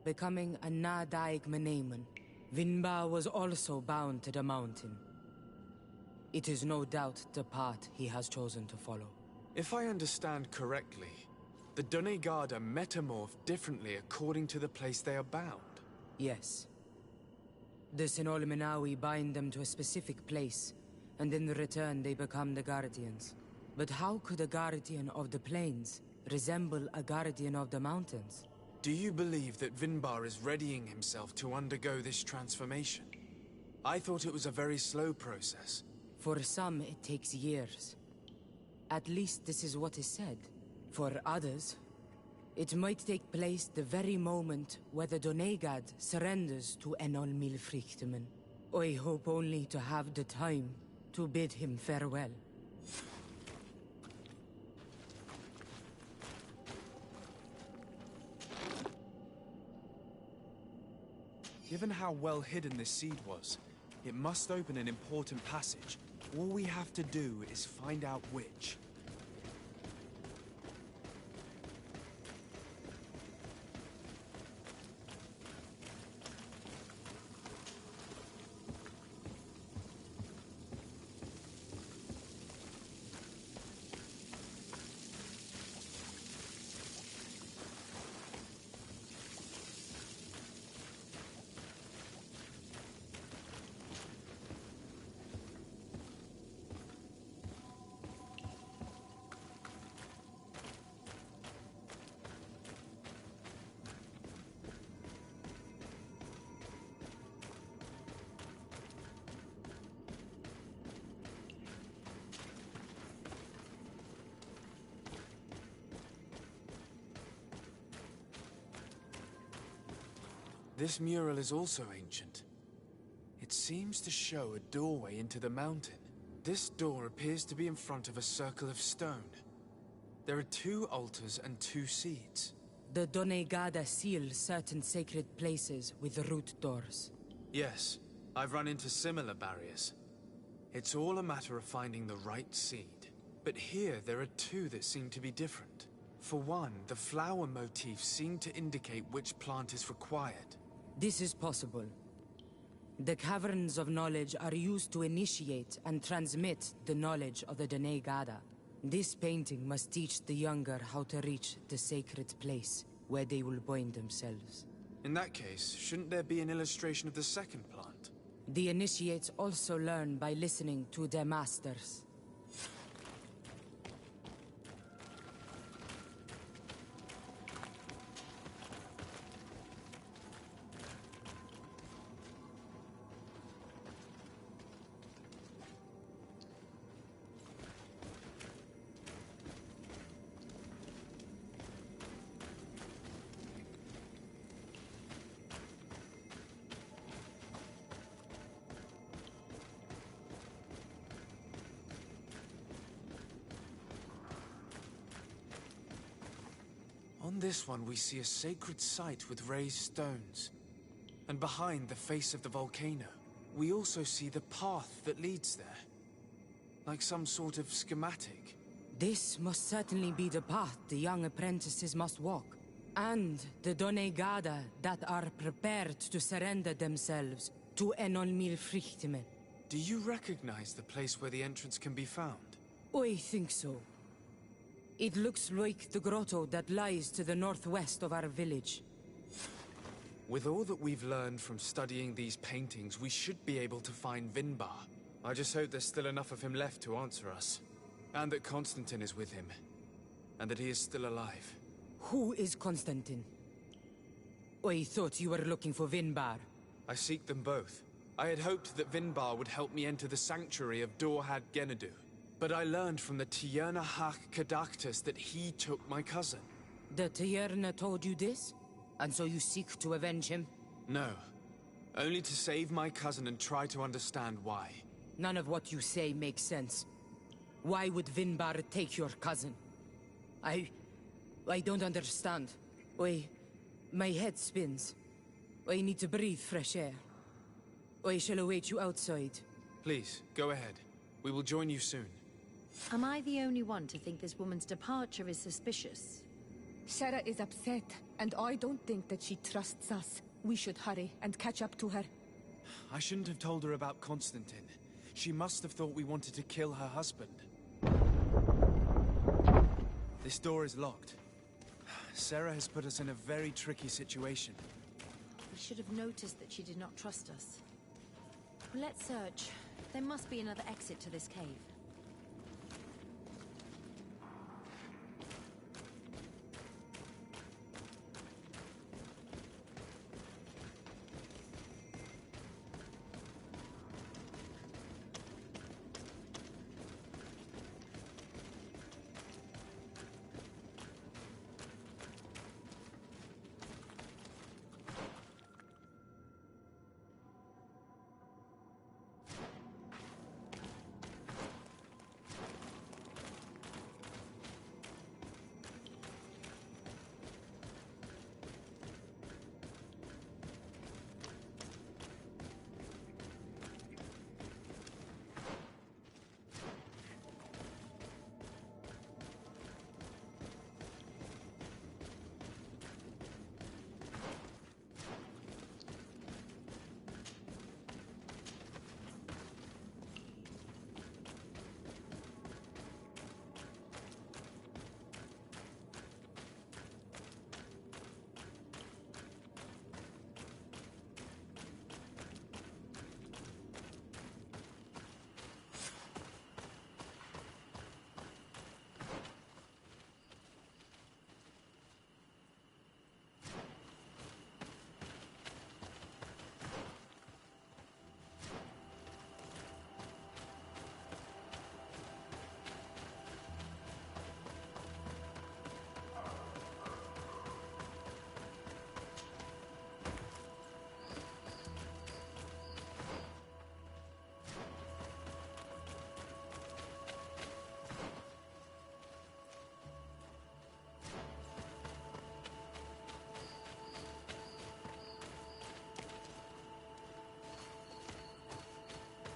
becoming a Nadaig Meneman. Vinbar was also bound to the mountain. It is no doubt the path he has chosen to follow. If I understand correctly, the Donegada metamorph differently according to the place they are bound. Yes. The Sinolminawi bind them to a specific place, and in return they become the Guardians. But how could a Guardian of the Plains resemble a Guardian of the Mountains? Do you believe that Vinbar is readying himself to undergo this transformation? I thought it was a very slow process. For some, it takes years. At least this is what is said. For others, it might take place the very moment where the Donegad surrenders to Enol Milfrichtemen. I hope only to have the time to bid him farewell. Given how well hidden this seed was, it must open an important passage. All we have to do is find out which. This mural is also ancient. It seems to show a doorway into the mountain. This door appears to be in front of a circle of stone. There are 2 altars and 2 seeds. The Donegada seal certain sacred places with root doors. Yes, I've run into similar barriers. It's all a matter of finding the right seed. But here there are 2 that seem to be different. For one, the flower motifs seem to indicate which plant is required. This is possible. The caverns of knowledge are used to initiate and transmit the knowledge of the Donegada. This painting must teach the younger how to reach the sacred place where they will bind themselves. In that case, shouldn't there be an illustration of the second plant? The initiates also learn by listening to their masters. On this one, we see a sacred site with raised stones. And behind the face of the volcano, we also see the path that leads there. Like some sort of schematic. This must certainly be the path the young apprentices must walk. And the Donegada that are prepared to surrender themselves to Enolmil Frichtmen. Do you recognize the place where the entrance can be found? I think so. It looks like the grotto that lies to the northwest of our village. With all that we've learned from studying these paintings, we should be able to find Vinbar. I just hope there's still enough of him left to answer us. And that Constatin is with him. And that he is still alive. Who is Constatin? I thought you were looking for Vinbar. I seek them both. I had hoped that Vinbar would help me enter the sanctuary of Dorhad Genadu. But I learned from the Tierna Hach Kadaktus that he took my cousin. The Tierna told you this? And so you seek to avenge him? No. Only to save my cousin and try to understand why. None of what you say makes sense. Why would Vinbar take your cousin? I don't understand. My head spins. I need to breathe fresh air. I shall await you outside. Please, go ahead. We will join you soon. Am I the only one to think this woman's departure is suspicious? Sarah is upset, and I don't think that she trusts us. We should hurry and catch up to her. I shouldn't have told her about Constatin. She must have thought we wanted to kill her husband. This door is locked. Sarah has put us in a very tricky situation. We should have noticed that she did not trust us. Let's search. There must be another exit to this cave.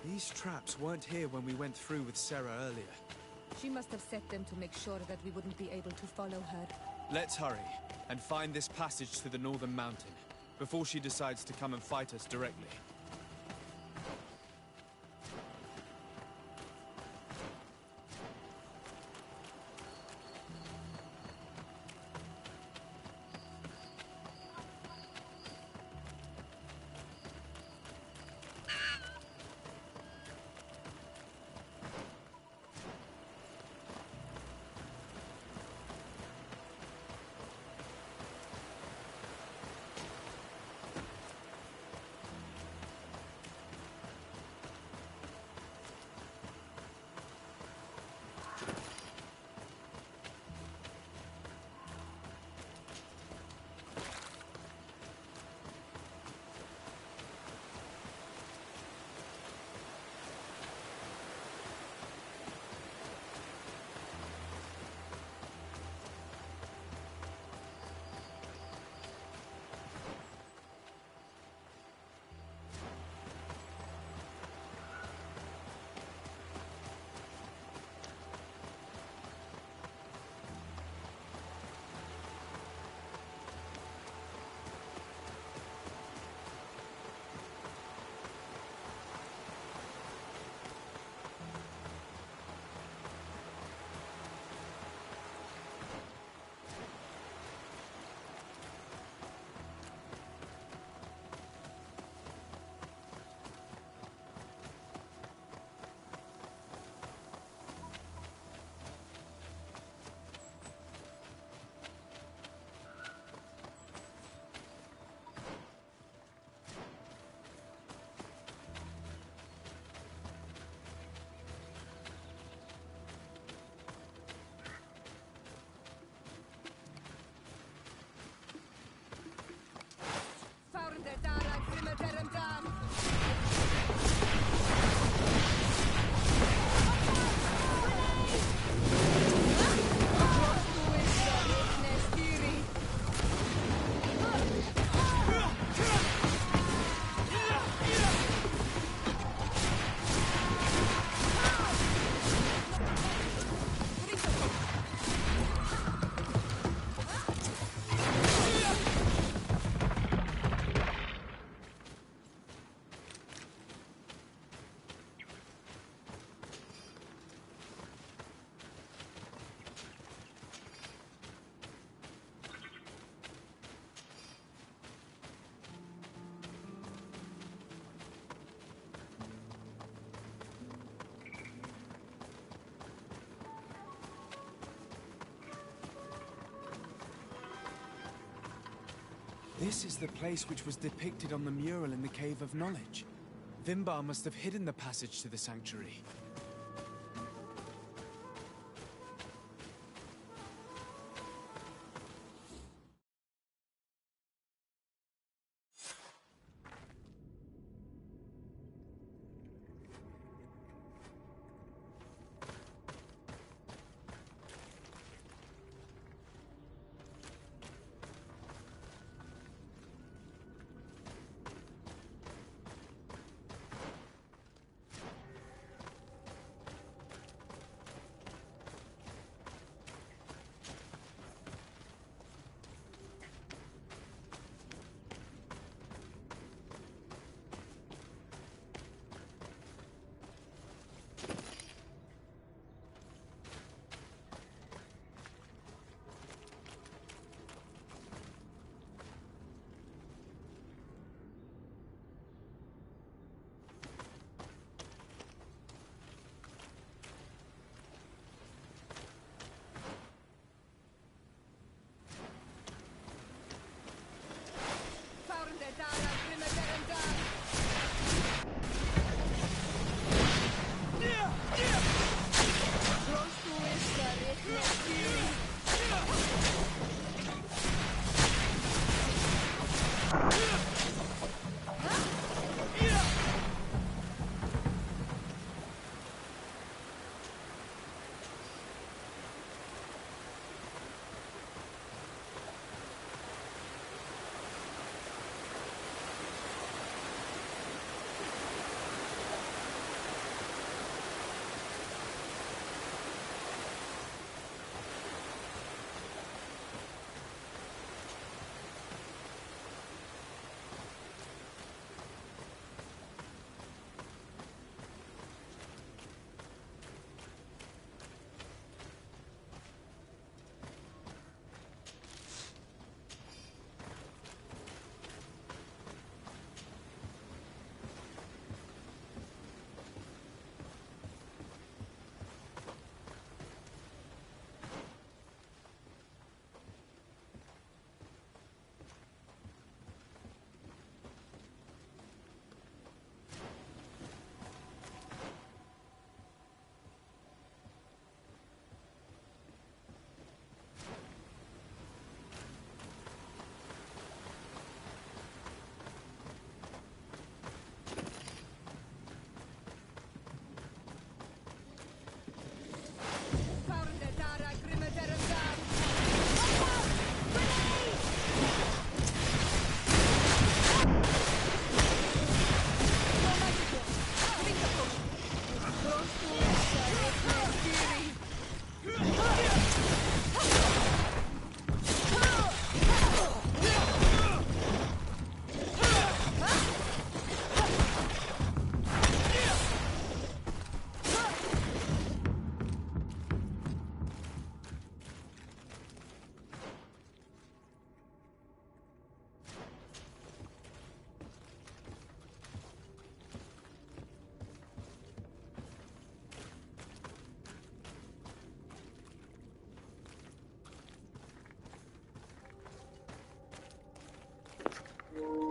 These traps weren't here when we went through with Sarah earlier. She must have set them to make sure that we wouldn't be able to follow her. Let's hurry, and find this passage to the northern mountain, before she decides to come and fight us directly. This is the place which was depicted on the mural in the Cave of Knowledge. Vimbar must have hidden the passage to the sanctuary.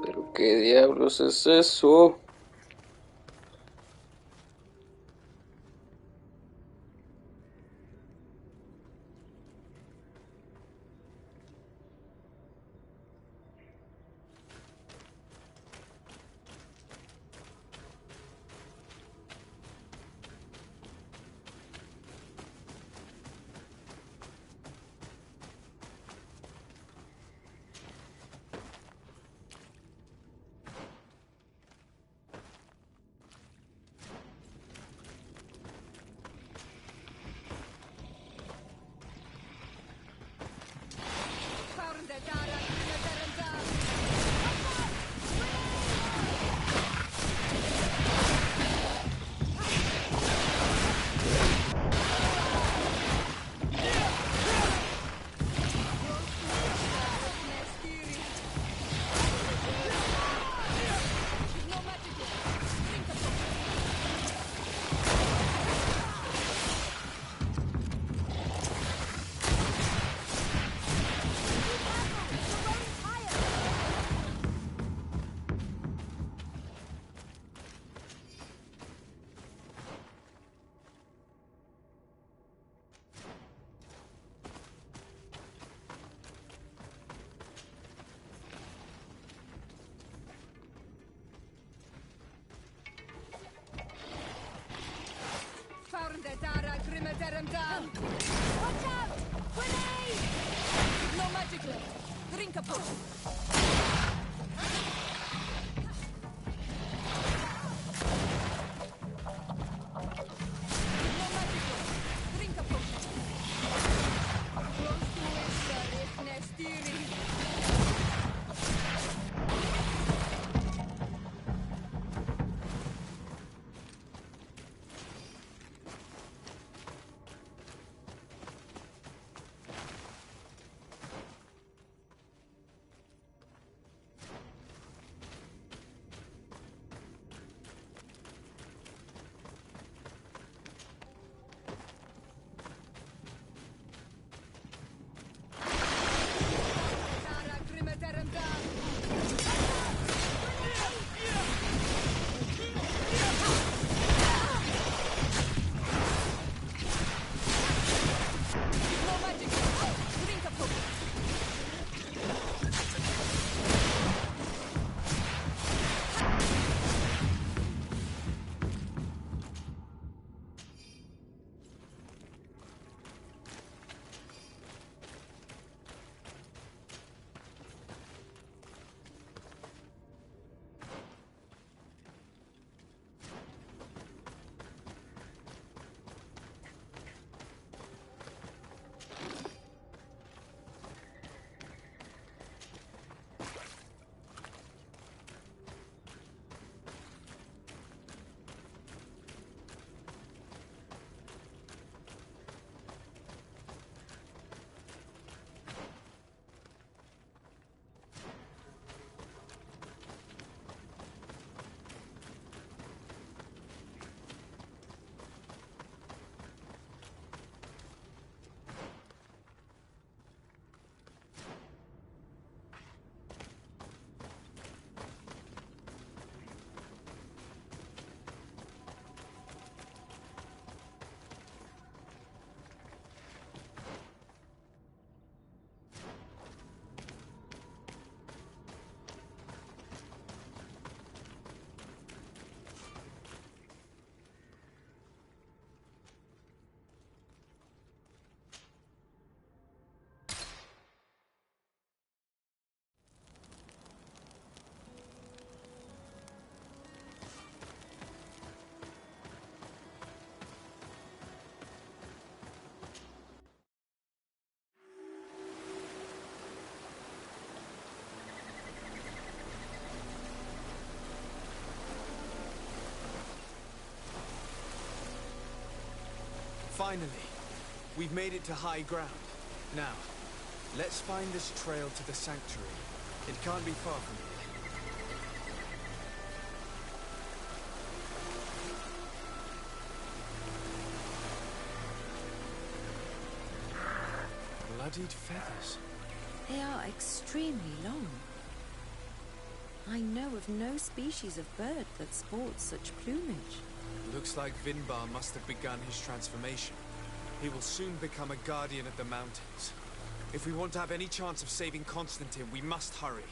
¿Pero qué diablos es eso? tear him down! Watch out! Grenade! No magic left. Drink a potion. No magic left. Drink a potion. Close to it, sir. Nestiri. Finally, we've made it to high ground. Now, let's find this trail to the sanctuary. It can't be far from here. Bloodied feathers. They are extremely long. I know of no species of bird that sports such plumage. Looks like Vinbar must have begun his transformation. He will soon become a guardian of the mountains. If we want to have any chance of saving Constatin, we must hurry.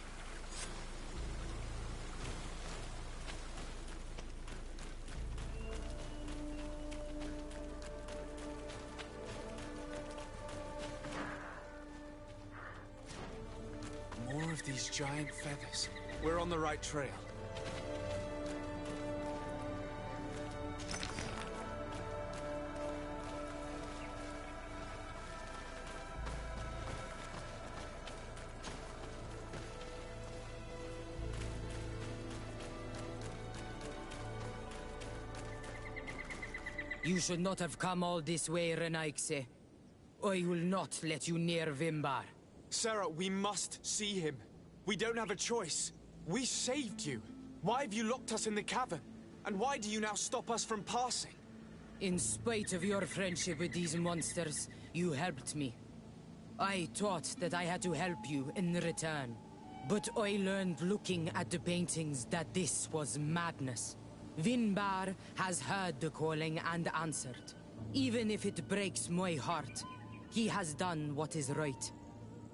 More of these giant feathers. We're on the right trail. You should not have come all this way, Renaikse. I will not let you near Vinbar. Sarah, we must see him. We don't have a choice. We saved you. Why have you locked us in the cavern? And why do you now stop us from passing? In spite of your friendship with these monsters, you helped me. I thought that I had to help you in return. But I learned looking at the paintings that this was madness. Vinbar has heard the calling and answered. Even if it breaks my heart, he has done what is right.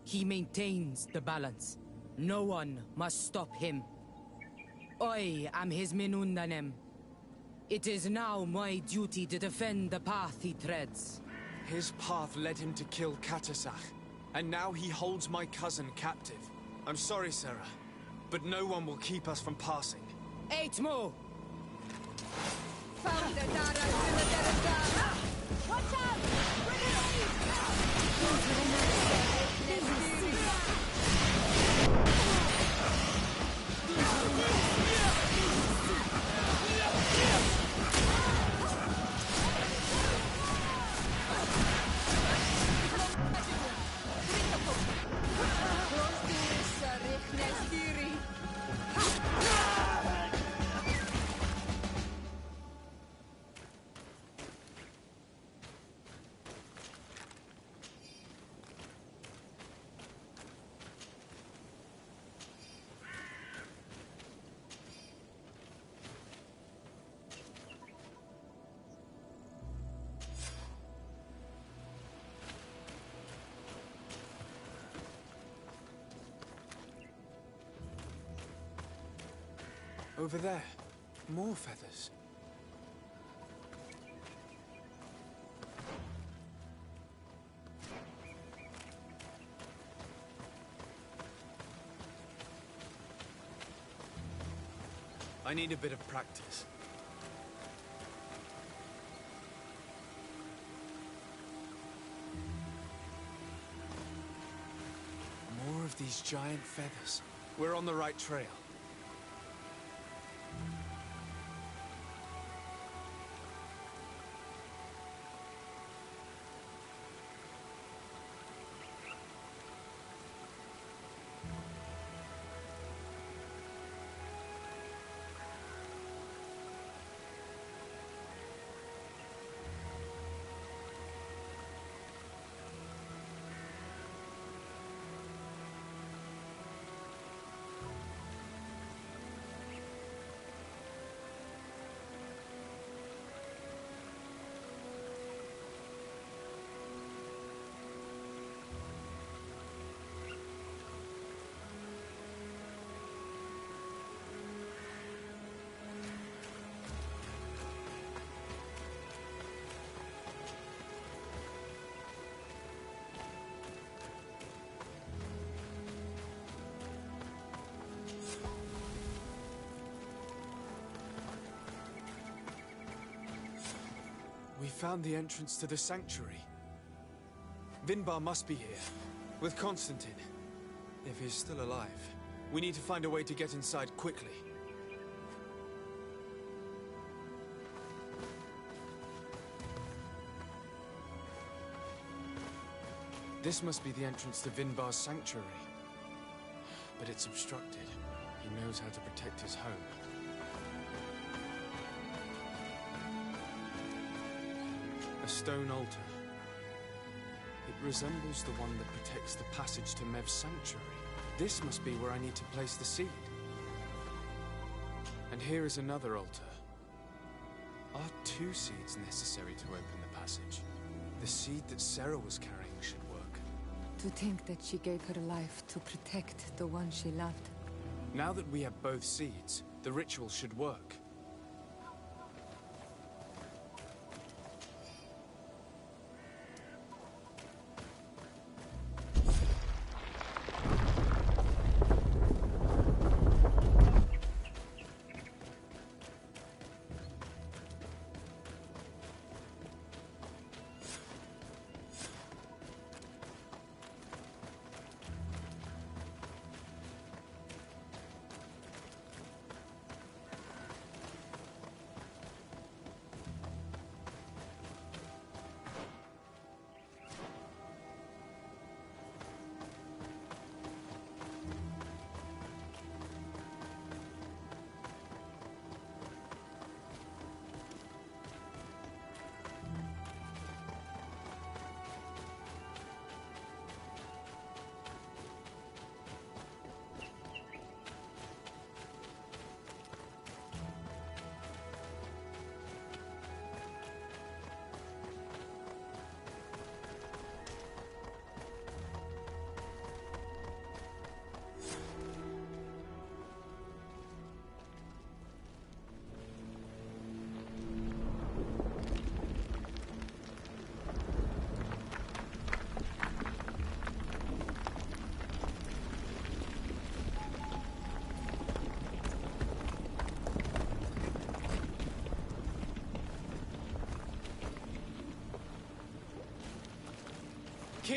He maintains the balance. No one must stop him. I am his Menundanem. It is now my duty to defend the path he treads. His path led him to kill Katasach, and now he holds my cousin captive. I'm sorry, Sarah, but no one will keep us from passing. 8 more! Watch out! Over there, more feathers. I need a bit of practice. More of these giant feathers. We're on the right trail. We found the entrance to the sanctuary. Vinbar must be here, with Constatin. If he's still alive, we need to find a way to get inside quickly. This must be the entrance to Vinbar's sanctuary. But it's obstructed. He knows how to protect his home. A stone altar. It resembles the one that protects the passage to Mev's sanctuary. This must be where I need to place the seed. And here is another altar. Are 2 seeds necessary to open the passage? The seed that Sarah was carrying should work. To think that she gave her life to protect the one she loved. Now that we have both seeds, the ritual should work.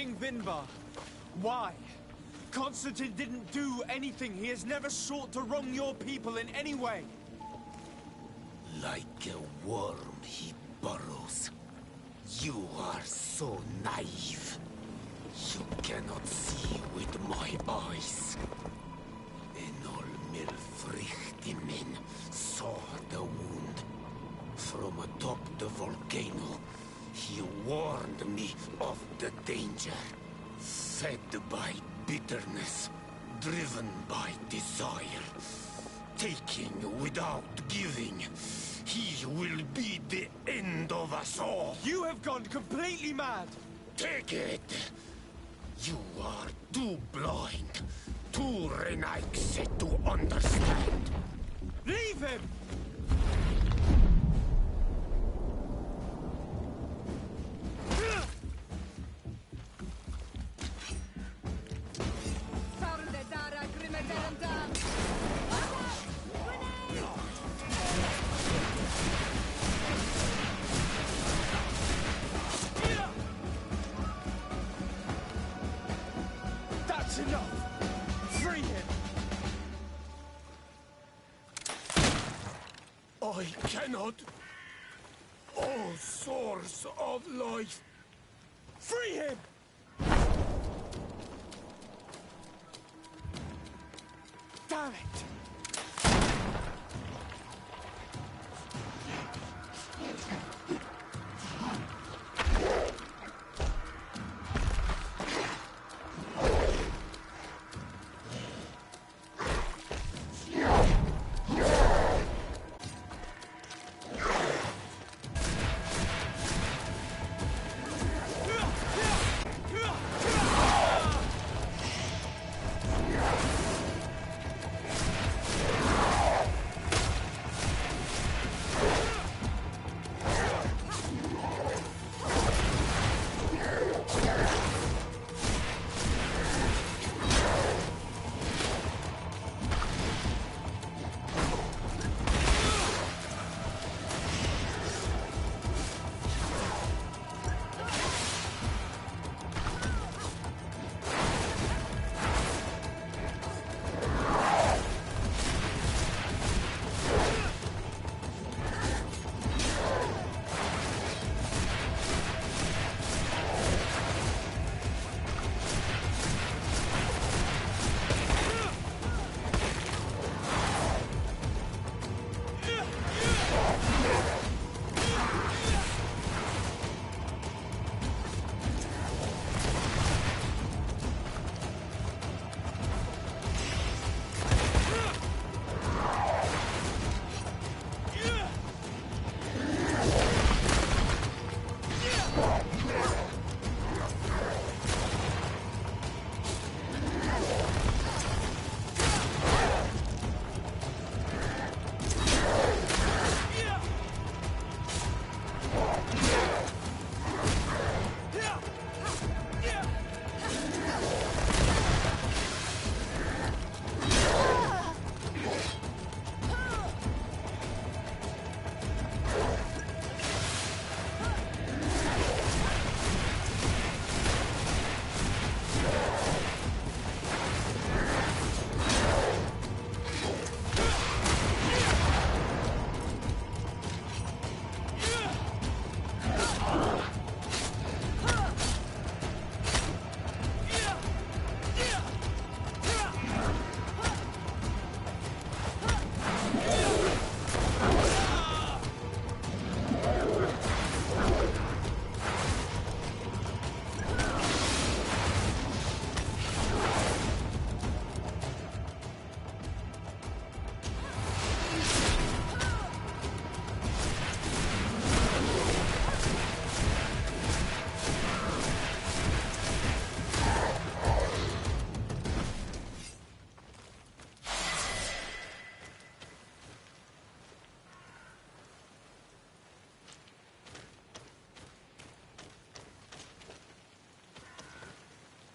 King Vinvar. Why? Constantine didn't do anything. He has never sought to wrong your people in any way. Like a worm he burrows. You are so naive. You cannot see with my eyes. Enol Milfrichtimin saw the wound. From atop the volcano, he warned me of the danger. Fed by bitterness, driven by desire, taking without giving, he will be the end of us all. You have gone completely mad. Take it. You are too blind, too renaixed to understand. Leave him! That's enough! Free him! I cannot. Oh, source of life. Free him! Damn it!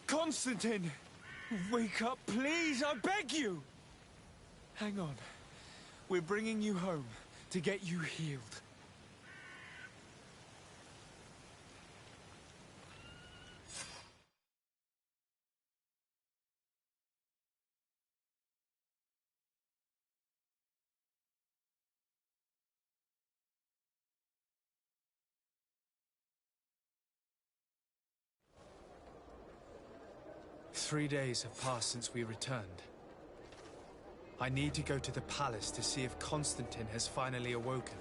Constantine! Wake up, please! I beg you! Hang on. We're bringing you home to get you healed. 3 days have passed since we returned. I need to go to the palace to see if Constatin has finally awoken.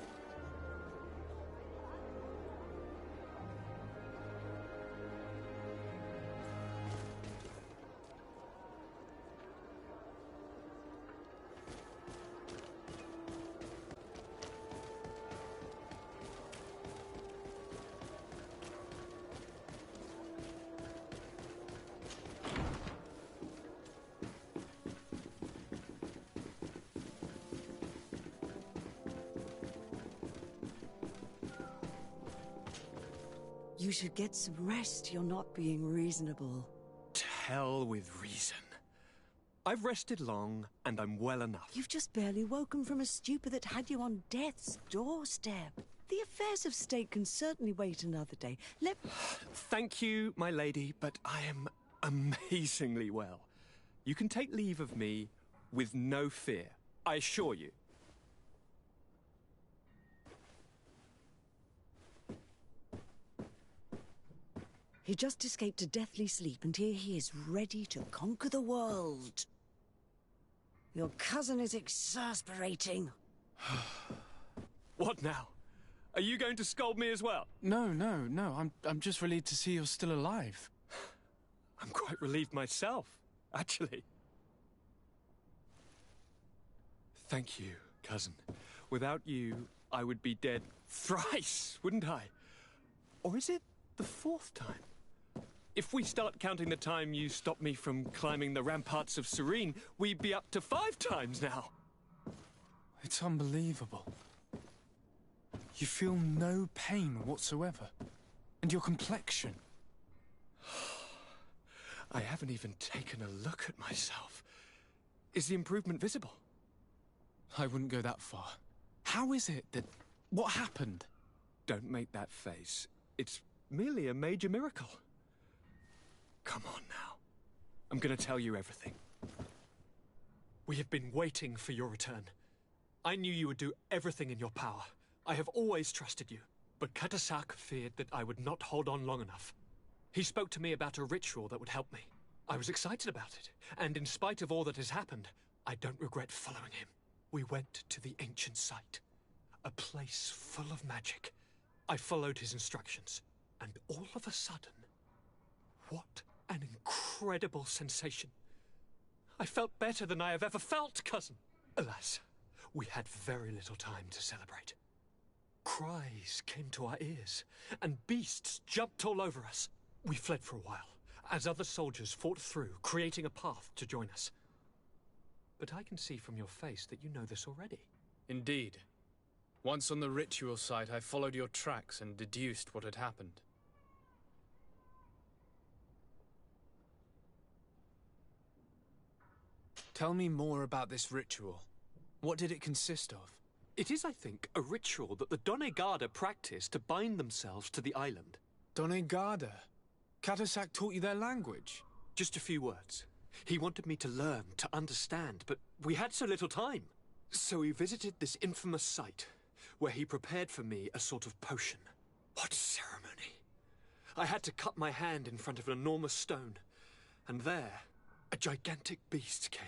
You should get some rest. You're not being reasonable. To hell with reason. I've rested long, and I'm well enough. You've just barely woken from a stupor that had you on death's doorstep. The affairs of state can certainly wait another day. Thank you, my lady, but I am amazingly well. You can take leave of me with no fear, I assure you. He just escaped a deathly sleep, and here he is, ready to conquer the world. Your cousin is exasperating. What now? Are you going to scold me as well? No. I'm just relieved to see you're still alive. I'm quite relieved myself, actually. Thank you, cousin. Without you, I would be dead thrice, wouldn't I? Or is it the 4th time? If we start counting the time you stopped me from climbing the ramparts of Serene, we'd be up to 5 times now. It's unbelievable. You feel no pain whatsoever. And your complexion. I haven't even taken a look at myself. Is the improvement visible? I wouldn't go that far. How is it that... What happened? Don't make that face. It's merely a major miracle. Come on now. I'm going to tell you everything. We have been waiting for your return. I knew you would do everything in your power. I have always trusted you. But Katasak feared that I would not hold on long enough. He spoke to me about a ritual that would help me. I was excited about it, and in spite of all that has happened, I don't regret following him. We went to the ancient site, a place full of magic. I followed his instructions, and all of a sudden, what an incredible sensation. I felt better than I have ever felt, cousin. Alas, we had very little time to celebrate. Cries came to our ears, and beasts jumped all over us. We fled for a while, as other soldiers fought through, creating a path to join us. But I can see from your face that you know this already. Indeed. Once on the ritual site, I followed your tracks and deduced what had happened. Tell me more about this ritual. What did it consist of? It is, I think, a ritual that the Donegada practice to bind themselves to the island. Donegada? Katasak taught you their language? Just a few words. He wanted me to learn, to understand, but we had so little time. So we visited this infamous site, where he prepared for me a sort of potion. What ceremony! I had to cut my hand in front of an enormous stone, and there, a gigantic beast came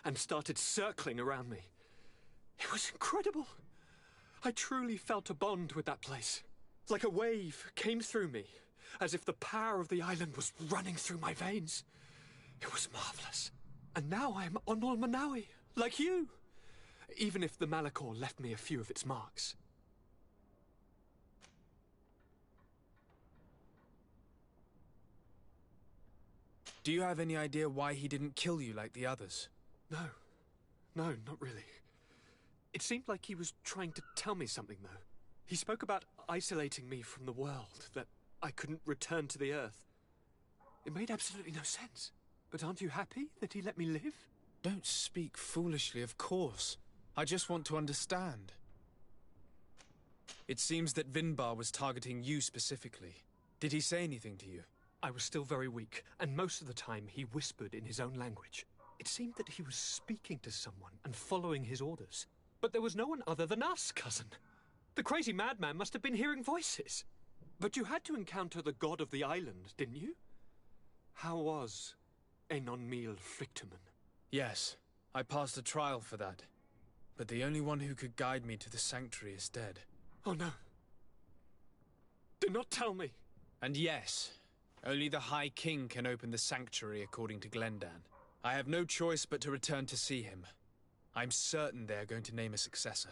and started circling around me. It was incredible. I truly felt a bond with that place. Like a wave came through me, as if the power of the island was running through my veins. It was marvelous. And now I am Onol Manawi, like you. Even if the malichor left me a few of its marks. Do you have any idea why he didn't kill you like the others? No, not really. It seemed like he was trying to tell me something, though. He spoke about isolating me from the world, that I couldn't return to the Earth. It made absolutely no sense. But aren't you happy that he let me live? Don't speak foolishly, of course. I just want to understand. It seems that Vinbar was targeting you specifically. Did he say anything to you? I was still very weak, and most of the time he whispered in his own language. It seemed that he was speaking to someone and following his orders. But there was no one other than us, cousin. The crazy madman must have been hearing voices. But you had to encounter the god of the island, didn't you? How was Enon Mil Frictumen. Yes, I passed a trial for that. But the only one who could guide me to the sanctuary is dead. Oh no. Do not tell me. And yes, only the High King can open the sanctuary according to Glendan. I have no choice but to return to see him. I'm certain they are going to name a successor.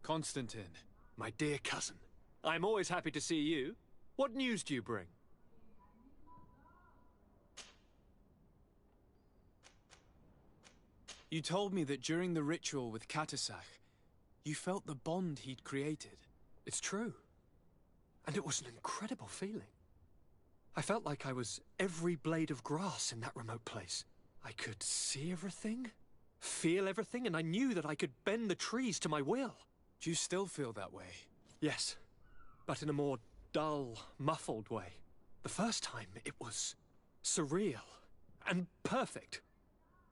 Constatin. My dear cousin, I'm always happy to see you. What news do you bring? You told me that during the ritual with Katasach, you felt the bond he'd created. It's true. And it was an incredible feeling. I felt like I was every blade of grass in that remote place. I could see everything, feel everything, and I knew that I could bend the trees to my will. Do you still feel that way? Yes, but in a more dull, muffled way. The first time, it was surreal and perfect.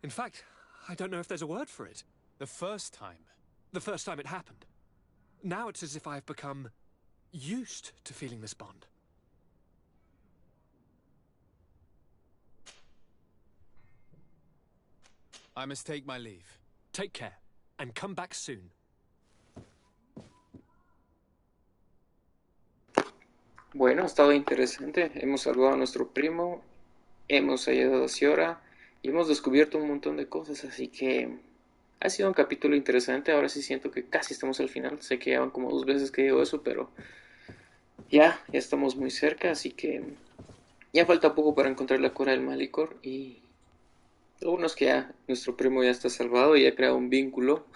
In fact, I don't know if there's a word for it. The first time? The first time it happened. Now it's as if I've become used to feeling this bond. I must take my leave. Take care, and come back soon. Bueno, ha estado interesante. Hemos salvado a nuestro primo, hemos ayudado a Síora y hemos descubierto un montón de cosas, así que ha sido un capítulo interesante. Ahora sí siento que casi estamos al final. Sé que ya van como 2 veces que digo eso, pero ya estamos muy cerca, así que ya falta poco para encontrar la cura del malichor y lo bueno es que ya nuestro primo ya está salvado y ha creado un vínculo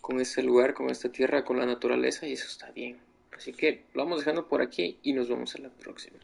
con ese lugar, con esta tierra, con la naturaleza, y eso está bien. Así que lo vamos dejando por aquí y nos vemos en la próxima.